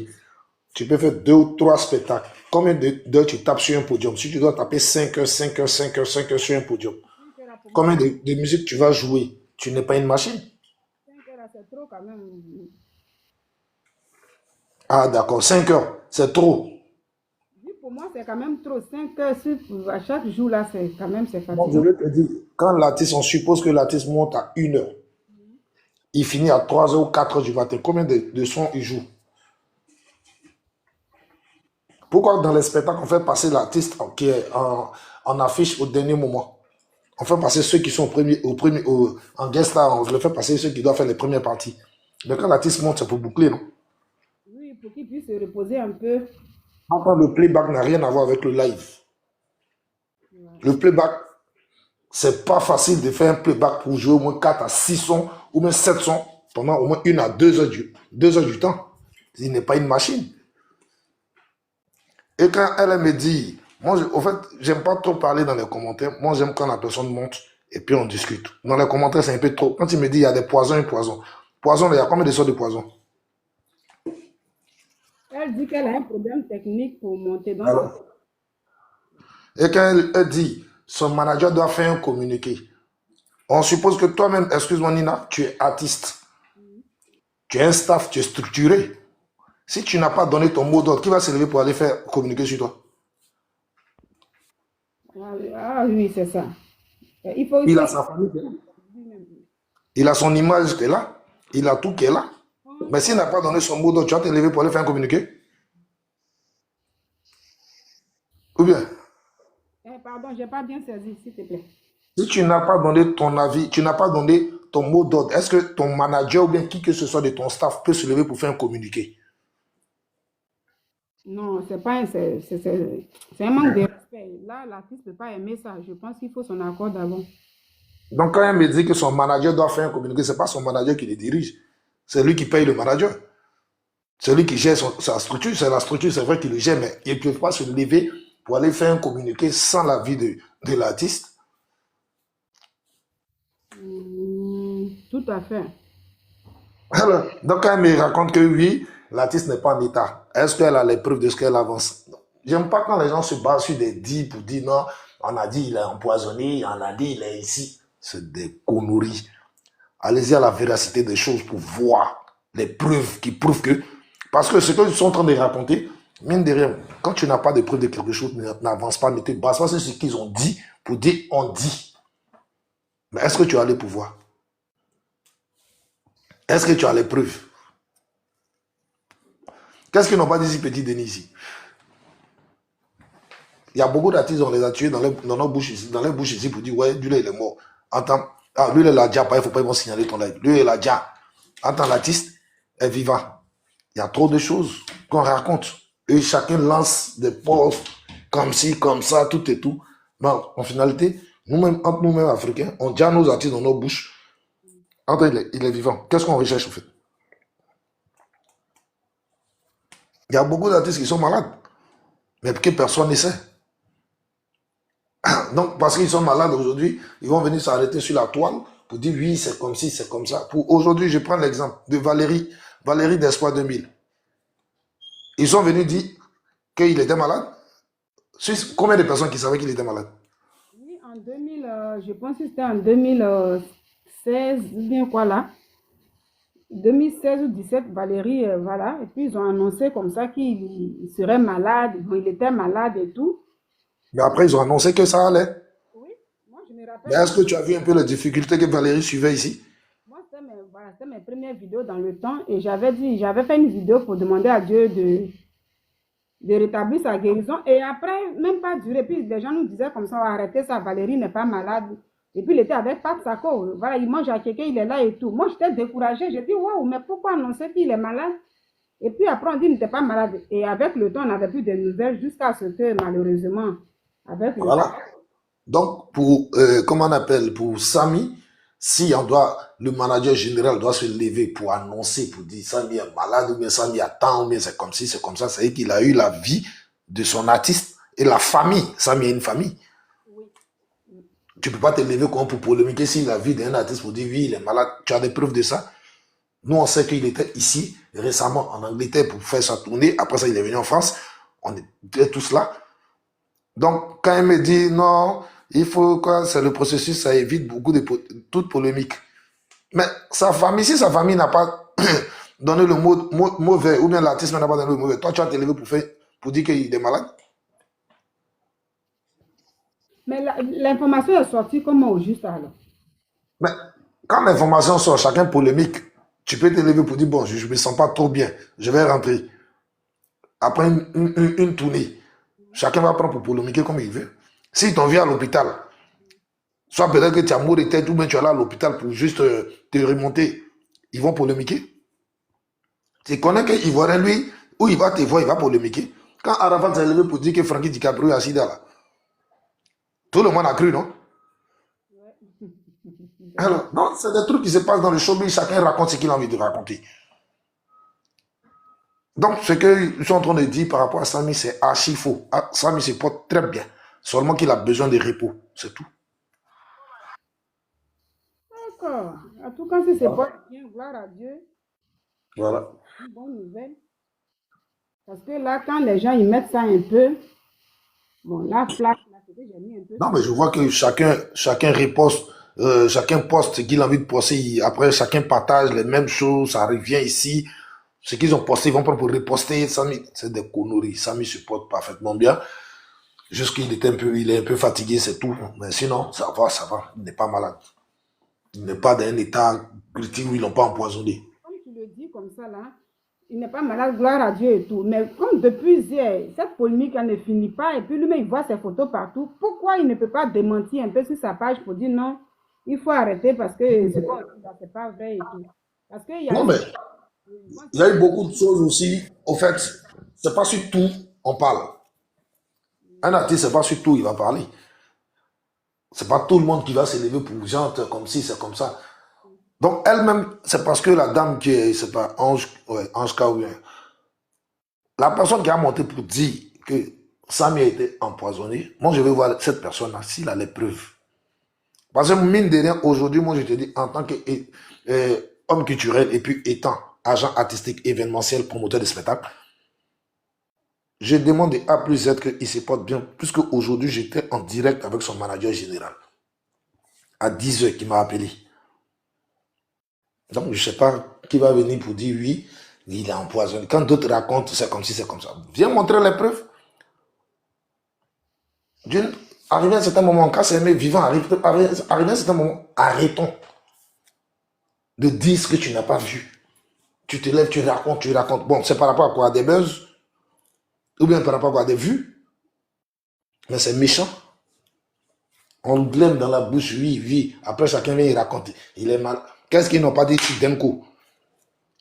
Tu peux faire 2 ou 3 spectacles. Combien d'heures tu tapes sur un podium? Si tu dois taper 5 heures, 5 heures, 5 heures, 5 heures sur un podium, 5 heures pour moi, combien de musique tu vas jouer? Tu n'es pas une machine. 5 heures, c'est trop quand même. Ah, d'accord, 5 heures, c'est trop. Oui, pour moi, c'est quand même trop. 5 heures à chaque jour, là, c'est quand même c'est Moi, je fatigant. vais te dire, quand l'artiste, on suppose que l'artiste monte à 1 heure, il finit à 3 heures ou 4 heures du matin, combien de sons il joue? Pourquoi dans les spectacles, on fait passer l'artiste qui est en affiche au dernier moment? On fait passer ceux qui sont en guest star, on le fait passer ceux qui doivent faire les premières parties. Mais quand l'artiste monte, c'est pour boucler, non? Oui, pour qu'ils puissent se reposer un peu. Enfin, le playback n'a rien à voir avec le live. Le playback, c'est pas facile de faire un playback pour jouer au moins 4 à 6 sons ou même 7 sons pendant au moins 1 à 2 heures 2 heures du temps. Il n'est pas une machine. Et quand elle me dit, moi, au fait, j'aime pas trop parler dans les commentaires. Moi, j'aime quand la personne monte et puis on discute. Dans les commentaires, c'est un peu trop. Quand il me dit, il y a des poisons et poisons. Poison, il y a combien de sortes de poisons? Elle dit qu'elle a un problème technique pour monter. Donc, Alors, et quand elle dit, son manager doit faire un communiqué. On suppose que toi-même, excuse-moi Nina, tu es artiste. Tu es un staff, tu es structuré. Si tu n'as pas donné ton mot d'ordre, qui va se lever pour aller faire communiquer sur toi? ah oui, c'est ça. Il faut, il Il faut. a sa famille qui est là. Il a son image qui est là. Il a tout qui est là. Mais s'il n'a pas donné son mot d'ordre, tu vas te lever pour aller faire un communiqué? Ou bien, Pardon, je n'ai pas bien saisi, s'il te plaît. si tu n'as pas donné ton avis, tu n'as pas donné ton mot d'ordre, est-ce que ton manager ou bien qui que ce soit de ton staff peut se lever pour faire un communiqué? Non, c'est pas un, c'est un manque de respect. Là, l'artiste ne peut pas aimer ça. Je pense qu'il faut son accord d'abord. Donc, quand elle me dit que son manager doit faire un communiqué, ce n'est pas son manager qui le dirige. C'est lui qui paye le manager. C'est lui qui gère sa structure. C'est la structure, c'est vrai qu'il le gère, mais il ne peut pas se lever pour aller faire un communiqué sans l'avis de l'artiste. Tout à fait. Alors, donc, quand elle me raconte que oui, l'artiste n'est pas en état, est-ce qu'elle a les preuves de ce qu'elle avance? J'aime pas quand les gens se basent sur des dits pour dire non, on a dit il est empoisonné, on a dit il est ici. C'est des conneries. Allez-y à la véracité des choses pour voir les preuves qui prouvent que. Parce que ce qu'ils sont en train de raconter, mine de rien, quand tu n'as pas de preuves de quelque chose, n'avance pas, ne te base pas sur ce qu'ils ont dit pour dire on dit. Mais est-ce que tu as les pouvoirs? Est-ce que tu as les preuves? Qu'est-ce qu'ils n'ont pas dit ici, petit Denis ici? Il y a beaucoup d'artistes, on les a tués dans nos bouches ici, dans les bouches ici pour dire ouais, lui là, il est mort. Entends, ah, lui il l'a déjà pas, il ne faut pas ils signaler ton live. Lui il l'a déjà. Entends, l'artiste est vivant. Il y a trop de choses qu'on raconte. Et chacun lance des pauvres comme ci, comme ça, tout et tout. Mais en finalité, nous-mêmes, entre nous-mêmes Africains, on dit à nos artistes dans nos bouches. Entends, il est vivant. Qu'est-ce qu'on recherche en fait? Il y a beaucoup d'artistes qui sont malades, mais que personne ne sait. Donc, parce qu'ils sont malades aujourd'hui, ils vont venir s'arrêter sur la toile pour dire oui, c'est comme ci, c'est comme ça. Pour aujourd'hui, je prends l'exemple de Valérie d'Espoir 2000. Ils sont venus dire qu'il était malade. Combien de personnes qui savaient qu'il était malade? Oui, en 2000, je pense que c'était en 2016, ou bien quoi là. 2016 ou 2017, Valérie, voilà. Et puis ils ont annoncé comme ça qu'il serait malade, bon, il était malade et tout. Mais après, ils ont annoncé que ça allait. Oui, moi je me Mais rappelle. est-ce que tu as vu un peu les difficultés que Valérie suivait ici? Moi, voilà, c'était mes premières vidéos dans le temps et j'avais fait une vidéo pour demander à Dieu de rétablir sa guérison. Et après, même pas duré, puis les gens nous disaient comme ça, arrêtez ça, Valérie n'est pas malade. Et puis il était avec Pat Sako, voilà, il mange à quelqu'un, il est là et tout. Moi, j'étais découragée, j'ai dit, waouh, mais pourquoi annoncer qu'il est malade? Et puis après, on dit qu'il n'était pas malade. Et avec le temps, on n'avait plus de nouvelles jusqu'à ce que, malheureusement, avec le temps. Voilà. Donc, comment on appelle, pour Samy, si on doit le manager général doit se lever pour annoncer, pour dire Samy est malade, ou bien Samy attend, ou bien c'est comme ci, c'est comme ça. C'est qu'il a eu la vie de son artiste et la famille. Samy a une famille. Tu ne peux pas te lever comme pour polémiquer si la vie d'un artiste pour dire oui, il est malade. Tu as des preuves de ça. Nous, on sait qu'il était ici récemment en Angleterre pour faire sa tournée. Après ça, il est venu en France. On était tous là. Donc, quand il me dit non, il faut quoi, c'est le processus, ça évite beaucoup de toute polémique. Mais sa famille, si sa famille n'a pas donné le mot mauvais, ou bien l'artiste n'a pas donné le mauvais, toi, tu vas te lever pour dire qu'il est malade. Mais l'information est sortie comment au juste alors? Mais quand l'information sort, chacun polémique, tu peux te lever pour dire bon, je ne me sens pas trop bien, je vais rentrer. Après une tournée, chacun va prendre pour polémiquer comme il veut. S'ils t'ont vu à l'hôpital, soit peut-être que tu as mot de tête ou bien tu es là à l'hôpital pour juste te remonter, ils vont polémiquer. Tu connais que Ivoirien, lui, où il va te voir, il va polémiquer. Quand Arafat s'est levé pour dire que Frankie DiCaprio est assis là, tout le monde a cru, non? Alors, non, c'est des trucs qui se passent dans le showbiz, chacun raconte ce qu'il a envie de raconter. Donc, ce qu'ils sont en train de dire par rapport à Samy, c'est archi faux. Samy se porte très bien, seulement qu'il a besoin de repos, c'est tout. D'accord. En tout cas, si c'est pas bien, gloire à Dieu, Voilà. une bonne nouvelle. Parce que là, quand les gens ils mettent ça un peu, bon, là, flash, là, c'est que j'ai mis un peu Non, ça. mais je vois que chacun riposte, chacun poste ce qu'il a envie de poster. Après, chacun partage les mêmes choses, ça revient ici. Ce qu'ils ont posté, ils vont prendre pour reposter. Samy, c'est des conneries. Samy se porte parfaitement bien. Juste qu'il il est un peu fatigué, c'est tout. Mais sinon, ça va, ça va. Il n'est pas malade. Il n'est pas dans un état critique où ils l'ont pas empoisonné. Comme tu le dis comme ça, là, il n'est pas malade, gloire à Dieu et tout. Mais comme depuis hier, cette polémique elle ne finit pas, et puis lui-même, il voit ses photos partout, pourquoi il ne peut pas démentir un peu sur sa page pour dire non, il faut arrêter parce que c'est pas vrai et tout. Parce qu'il y a Non, eu... mais il y a eu beaucoup de choses aussi. Au fait, c'est pas sur tout on parle. Un artiste, c'est pas sur tout il va parler. C'est pas tout le monde qui va se lever pour chanter comme si, c'est comme ça. Donc, elle-même, c'est parce que la dame qui est, c'est pas Ange, ouais, Ange K ou bien, la personne qui a monté pour dire que Samy a été empoisonné, moi, je vais voir cette personne-là s'il a les preuves. Parce que, mine de rien, aujourd'hui, moi, je te dis, en tant qu'homme culturel et puis étant agent artistique, événementiel, promoteur de spectacle, je demande à plus Z qu'il se porte bien, puisque aujourd'hui, j'étais en direct avec son manager général. À 10 heures, qui m'a appelé. Donc, je ne sais pas qui va venir pour dire oui, il est empoisonné. Quand d'autres racontent, c'est comme si, c'est comme ça. Viens montrer les preuves. Arrivé à un certain moment, quand c'est aimé vivant, arrivé à un certain moment, arrêtons de dire ce que tu n'as pas vu. Tu te lèves, tu racontes, tu racontes. Bon, c'est par rapport à quoi? À des buzz? Ou bien par rapport à quoi? À des vues? Mais c'est méchant. On le blâme dans la bouche, oui, oui. Après, chacun vient y raconter. Il est mal. Qu'est-ce qu'ils n'ont pas dit sur Demko?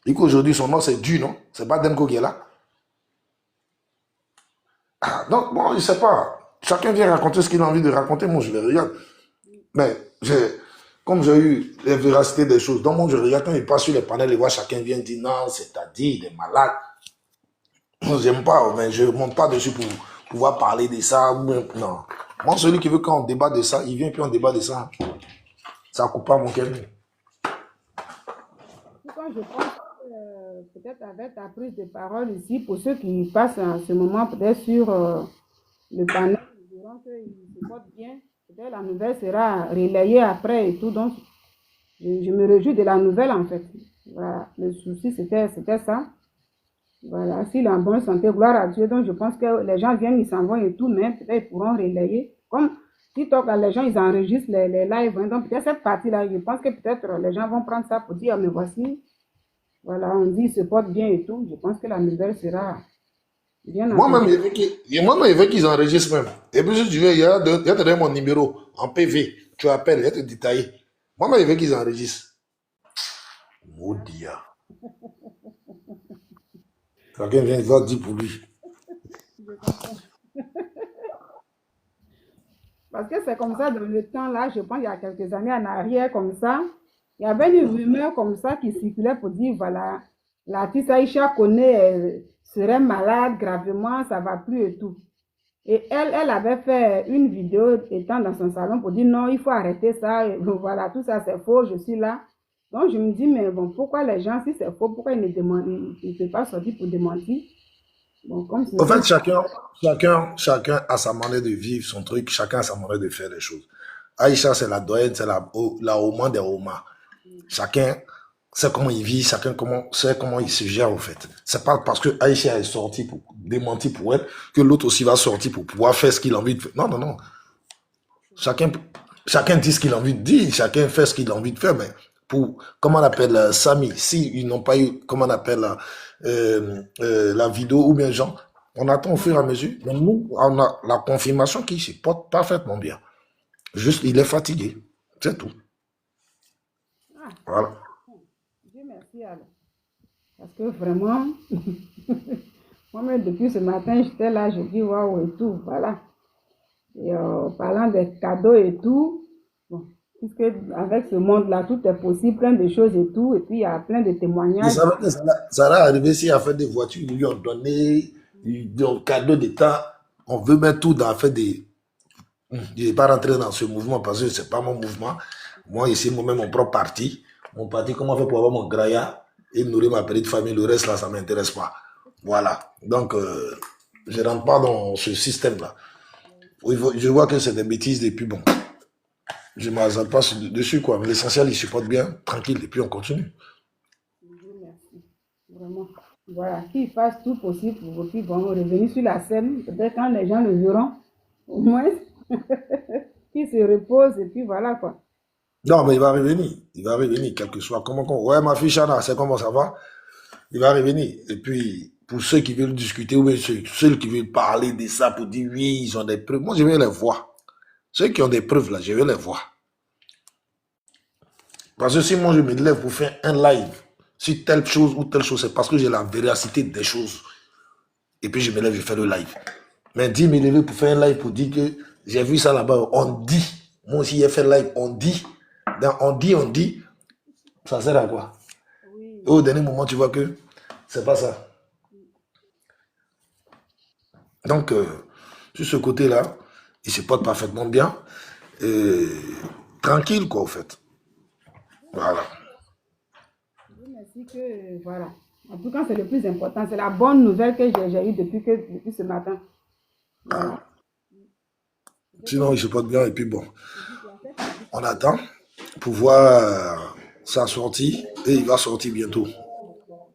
Et qu'aujourd'hui, son nom, c'est Du, non? C'est pas Demko qui est là. Ah, donc, bon, je sais pas. Chacun vient raconter ce qu'il a envie de raconter. Moi, je les regarde. Mais, comme j'ai eu la véracité des choses, donc moi, je regarde quand il passe sur les panels, et voit chacun vient dire non, c'est-à-dire, il est malade. Moi, j'aime pas, mais je ne monte pas dessus pour pouvoir parler de ça. Non. Moi, celui qui veut qu'on débat de ça, il vient puis on débat de ça. Ça coupe pas mon cœur. Pourquoi je pense que peut-être avec ta prise de parole ici, pour ceux qui passent en ce moment peut-être sur le panel, ils diront qu'ils se portent bien. Peut-être la nouvelle sera relayée après et tout. Donc, je me réjouis de la nouvelle en fait. Voilà. Le souci, c'était ça. Voilà. S'il est en bonne santé, gloire à Dieu. Donc, je pense que les gens viennent, ils s'en vont et tout, mais peut-être ils pourront relayer. Comme TikTok, les gens, ils enregistrent les lives. Hein. Donc, peut-être cette partie-là, je pense que peut-être les gens vont prendre ça pour dire, mais voici, voilà, on dit, il se porte bien et tout. Je pense que la nouvelle sera bien Moi-même, entendue. il veut qu'ils enregistrent même. Et puis, si tu veux, il y a te donner mon numéro en PV. Tu appelles, il va te détailler. Moi-même, il veut qu'ils enregistrent. Maudia. Quelqu'un vient, il va dire pour lui. Je comprends. Parce que c'est comme ça dans le temps là, je pense il y a quelques années en arrière comme ça. Il y avait une rumeur comme ça qui circulait pour dire, voilà, l'artiste Aïcha Koné serait malade gravement, ça va plus et tout. Et elle avait fait une vidéo étant dans son salon pour dire non, il faut arrêter ça. Et voilà, tout ça c'est faux, je suis là. Donc je me dis, mais bon, pourquoi les gens, si c'est faux, pourquoi ils ne peuvent pas sortir pour démentir? Bon, comme En ceci. fait, chacun a sa manière de vivre son truc, chacun a sa manière de faire les choses. Aïcha, c'est la doyenne, c'est la Oma des Oma. Chacun sait comment il vit, chacun sait comment il se gère, en fait. C'est pas parce que Aïcha est sortie pour démentir pour elle que l'autre aussi va sortir pour pouvoir faire ce qu'il a envie de faire. Non, non, non. Chacun, chacun dit ce qu'il a envie de dire, chacun fait ce qu'il a envie de faire, mais pour, comment on appelle, Samy, si ils n'ont pas eu, comment on appelle, la vidéo ou bien gens, on attend au fur et à mesure, mais nous, on a la confirmation qu'il se porte parfaitement bien. Juste, il est fatigué. C'est tout. Ah, Voilà. Dieu merci alors. Parce que vraiment, moi-même depuis ce matin, j'étais là, je dis waouh et tout, voilà. Et parlant des cadeaux et tout, bon, puisque avec ce monde-là, tout est possible, plein de choses et tout, et puis il y a plein de Vous témoignages. savez que ça va arriver s'il a fait des voitures, ils lui ont donné un cadeau d'État. On veut mettre tout dans fait des. Je ne vais pas rentrer dans ce mouvement parce que ce n'est pas mon mouvement. Moi, ici, moi-même, mon propre parti. Mon parti, comment faire pour avoir mon graya et nourrir ma petite famille. Le reste, là, ça ne m'intéresse pas. Voilà. Donc, je ne rentre pas dans ce système-là. Je vois que c'est des bêtises et puis bon, je ne m'azale pas dessus, quoi. Mais l'essentiel, il se porte bien, tranquille, et puis on continue. Dieu merci, vraiment. Voilà, qu'ils fassent tout possible pour qu'ils vont revenir sur la scène. Peut-être quand les gens le verront, au moins, qu'ils se reposent et puis voilà quoi. Non, mais il va revenir. Il va revenir, quel que soit. Ouais, ma fille Chana, c'est comment ça va? Il va revenir. Et puis, pour ceux qui veulent discuter, ou bien ceux qui veulent parler de ça pour dire oui, ils ont des preuves, moi, je vais les voir. Ceux qui ont des preuves, là, je vais les voir. Parce que si moi, je me lève pour faire un live sur telle chose ou telle chose, c'est parce que j'ai la véracité des choses. Et puis, je me lève, je fais le live. Mais dis me lever pour faire un live pour dire que j'ai vu ça là-bas, on dit. Moi aussi, j'ai fait live, on dit. Dans on dit, ça sert à quoi? Oui, Et au dernier moment, tu vois que c'est pas ça. Donc, sur ce côté-là, il se porte parfaitement bien. Et tranquille, quoi, au fait. Voilà. Dieu merci que, voilà. En tout cas, c'est le plus important. C'est la bonne nouvelle que j'ai eue depuis ce matin. Voilà. Sinon, il se porte bien. Et puis, bon, on attend pour voir sa sortie. Et il va sortir bientôt.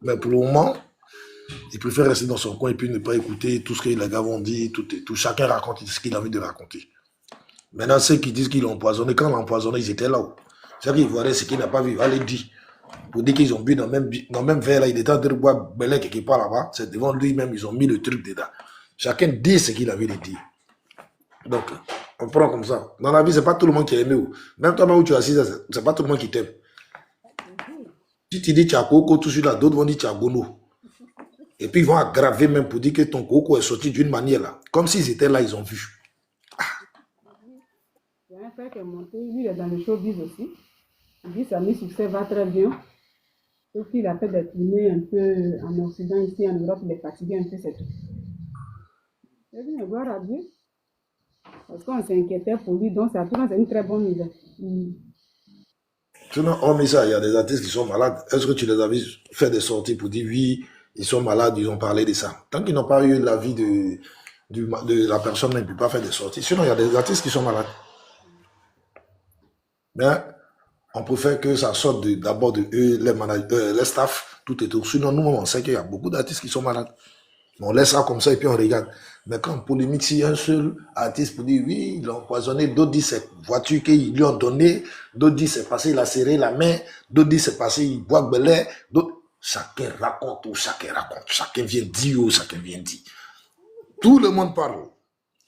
Mais pour le moment, il préfère rester dans son coin et puis ne pas écouter tout ce que les gars vont dire. Tout. Chacun raconte ce qu'il a envie de raconter. Maintenant, ceux qui disent qu'il l'a empoisonné, quand l'a empoisonné, ils étaient là-haut. C'est-à-dire qu'ils voyaient ce qu'il n'a pas vu. Allez, dire. Pour dire qu'ils ont bu dans le même verre, là, il était en train de boire belé quelque part là-bas. C'est devant lui-même, ils ont mis le truc dedans. Chacun dit ce qu'il a envie de dire. Donc, on prend comme ça. Dans la vie, c'est pas tout le monde qui est aimé. Même toi, où tu es assis, c'est pas tout le monde qui t'aime. Si tu dis tu as coco, tout de suite là, d'autres vont dire tu as gono. Et puis ils vont aggraver même pour dire que ton coco est sorti d'une manière là. Comme s'ils étaient là, ils ont vu. Il y a un frère qui est monté, lui, il est dans le showbiz aussi. Il dit sa mise succès va très bien. Sauf qu'il a fait des tournées un peu en Occident, ici en Europe, il est fatigué un peu, c'est tout. Je dis, mais gloire à Dieu. Parce qu'on s'inquiétait pour lui, donc c'est une très bonne nouvelle. Sinon, hormis ça, il y a des artistes qui sont malades. Est-ce que tu les as vus faire des sorties pour dire oui, ils sont malades, ils ont parlé de ça? Tant qu'ils n'ont pas eu l'avis de la personne, ils ne peuvent pas faire des sorties. Sinon, il y a des artistes qui sont malades. Mais on préfère que ça sorte d'abord de eux, les managers, les staffs, tout et tout. Sinon, nous, on sait qu'il y a beaucoup d'artistes qui sont malades. On laisse ça comme ça et puis on regarde. Mais quand on polémique, s'il y a un seul artiste pour dire oui, il a empoisonné, d'autres disent c'est voiture qu'ils lui ont donné, d'autres disent c'est passé, il a serré la main, d'autres disent c'est passé, il boit belé, d'autres. Chacun raconte ou chacun raconte, chacun vient dire ou chacun vient dire. Tout le monde parle.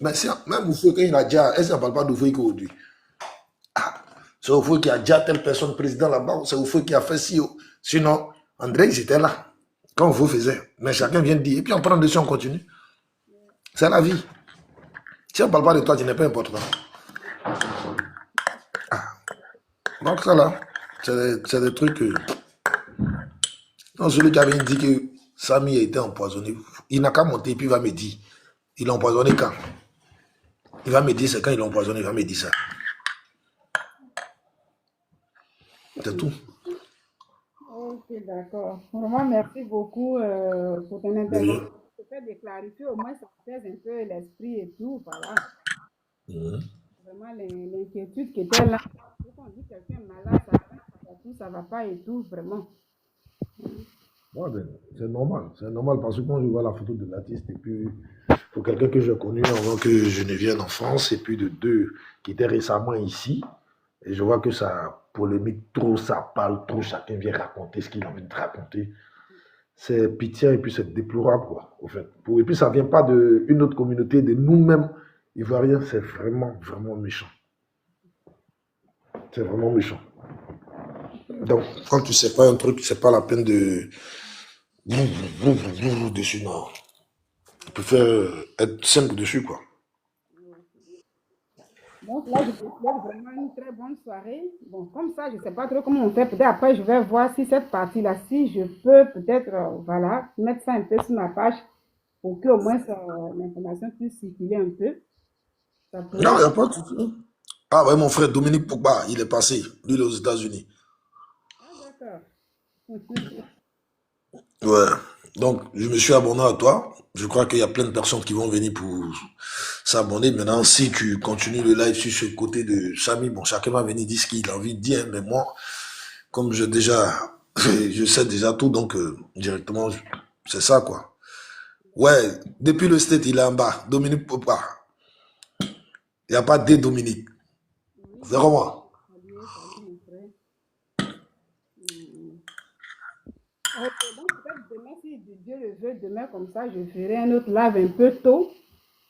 Mais si, même Oufoué, quand il a déjà, est-ce qu'on ne parle pas d'Oufoué qu'aujourd'hui? Ah, c'est Oufoué qui a déjà telle personne président là-bas, c'est Oufoué qui a fait ci. Sinon, André, ils étaient là. Quand vous faisiez, mais chacun vient de dire, et puis on prend dessus, on continue. C'est la vie. Si on ne parle pas de toi, tu n'es pas important. Ah. Donc ça là, C'est des trucs que... Non, celui qui avait dit que Samy a été empoisonné, il n'a qu'à monter et puis il va me dire. Il l'a empoisonné quand? Il va me dire, c'est quand il l'a empoisonné, il va me dire ça. C'est tout. Ok, d'accord. Vraiment, merci beaucoup pour ton De rien. intervention. Ça fait de clarifier, au moins ça apaise un peu l'esprit et tout. Voilà. Mhm. Vraiment, l'inquiétude qui était là. Quand on dit que quelqu'un est malade, ça va pas et tout, vraiment. Ouais, ben, c'est normal parce que quand je vois la photo de l'artiste et puis pour quelqu'un que j'ai connu avant que je ne vienne en France et puis de deux qui étaient récemment ici et je vois que ça polémique trop, ça parle trop, chacun vient raconter ce qu'il a envie de raconter. C'est pitié et puis c'est déplorable quoi, au fait. Et puis ça vient pas d'une autre communauté, de nous-mêmes ivoiriens, c'est vraiment, vraiment méchant. C'est vraiment méchant. Donc, quand tu sais pas un truc, c'est pas la peine de dessus, non. Tu peux faire être simple dessus, quoi. Donc là, je te souhaite vraiment une très bonne soirée. Bon, comme ça, je ne sais pas trop comment on fait. Peut-être après, je vais voir si cette partie-là, si je peux peut-être, voilà, mettre ça un peu sur ma page pour que au moins l'information puisse circuler un peu. Ça pourrait Non, il n'y être... a pas de souci. Ah ouais, mon frère Dominique Pogba, il est passé. Lui, il est aux États-Unis. Ah, d'accord. Ouais. Donc, je me suis abonné à toi. Je crois qu'il y a plein de personnes qui vont venir pour s'abonner. Maintenant, si tu continues le live sur ce côté de Samy, bon, chacun va venir dire ce qu'il a envie de dire. Mais moi, comme je déjà, je sais déjà tout, donc directement, c'est ça, quoi. Ouais, depuis le state, il est en bas. Dominique Pogba. Il n'y a pas de Dominique. Oui, C'est moi. salut, salut mon frère. Hmm. Ok, donc peut-être demain, si Dieu le veut, demain comme ça, je ferai un autre live un peu tôt.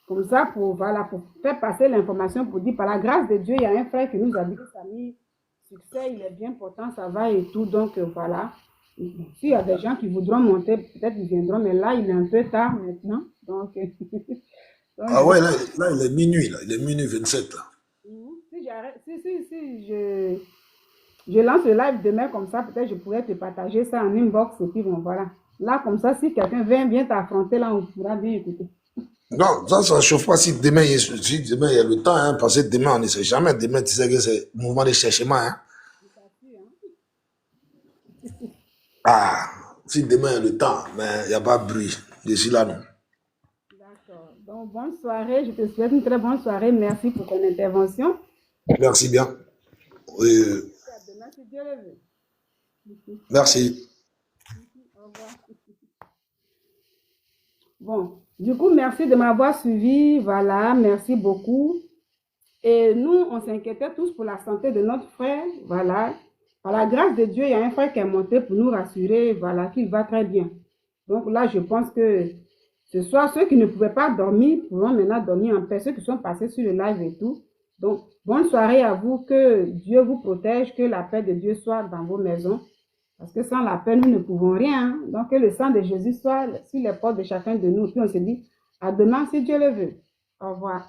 Comme ça, pour, voilà, pour faire passer l'information, pour dire, par la grâce de Dieu, il y a un frère qui nous a dit que ça a mis succès, il est bien portant, ça va et tout. Donc, voilà. S'il y a des gens qui voudront monter, peut-être ils viendront, mais là, il est un peu tard maintenant. Donc, donc Ah je, ouais, là, il est minuit, là. Il est minuit 27, là. si j'arrête, si je lance le live demain comme ça, peut-être je pourrais te partager ça en inbox et puis bon, voilà. Là, comme ça, si quelqu'un vient t'affronter, là, on pourra bien écouter. Non, ça ne chauffe pas si demain il y a le temps, hein, parce que demain, on ne sait jamais. Demain, tu sais que c'est mouvement de cherchement, hein. Ah, si demain il y a le temps, mais il n'y a pas de bruit. D'ici là, non. D'accord. Donc, bonne soirée. Je te souhaite une très bonne soirée. Merci pour ton intervention. Merci bien. Euh, À demain, si Dieu le veut. merci. Au revoir. Bon, du coup, merci de m'avoir suivi. Voilà, merci beaucoup. Et nous, on s'inquiétait tous pour la santé de notre frère. Voilà. Par la grâce de Dieu, il y a un frère qui est monté pour nous rassurer, voilà, qu'il va très bien. Donc là, je pense que ce soir, ceux qui ne pouvaient pas dormir pourront maintenant dormir en paix, ceux qui sont passés sur le live et tout. Donc, bonne soirée à vous, que Dieu vous protège, que la paix de Dieu soit dans vos maisons. Parce que sans la paix, nous ne pouvons rien. Donc, que le sang de Jésus soit sur les portes de chacun de nous. Puis on se dit, à demain si Dieu le veut. Au revoir.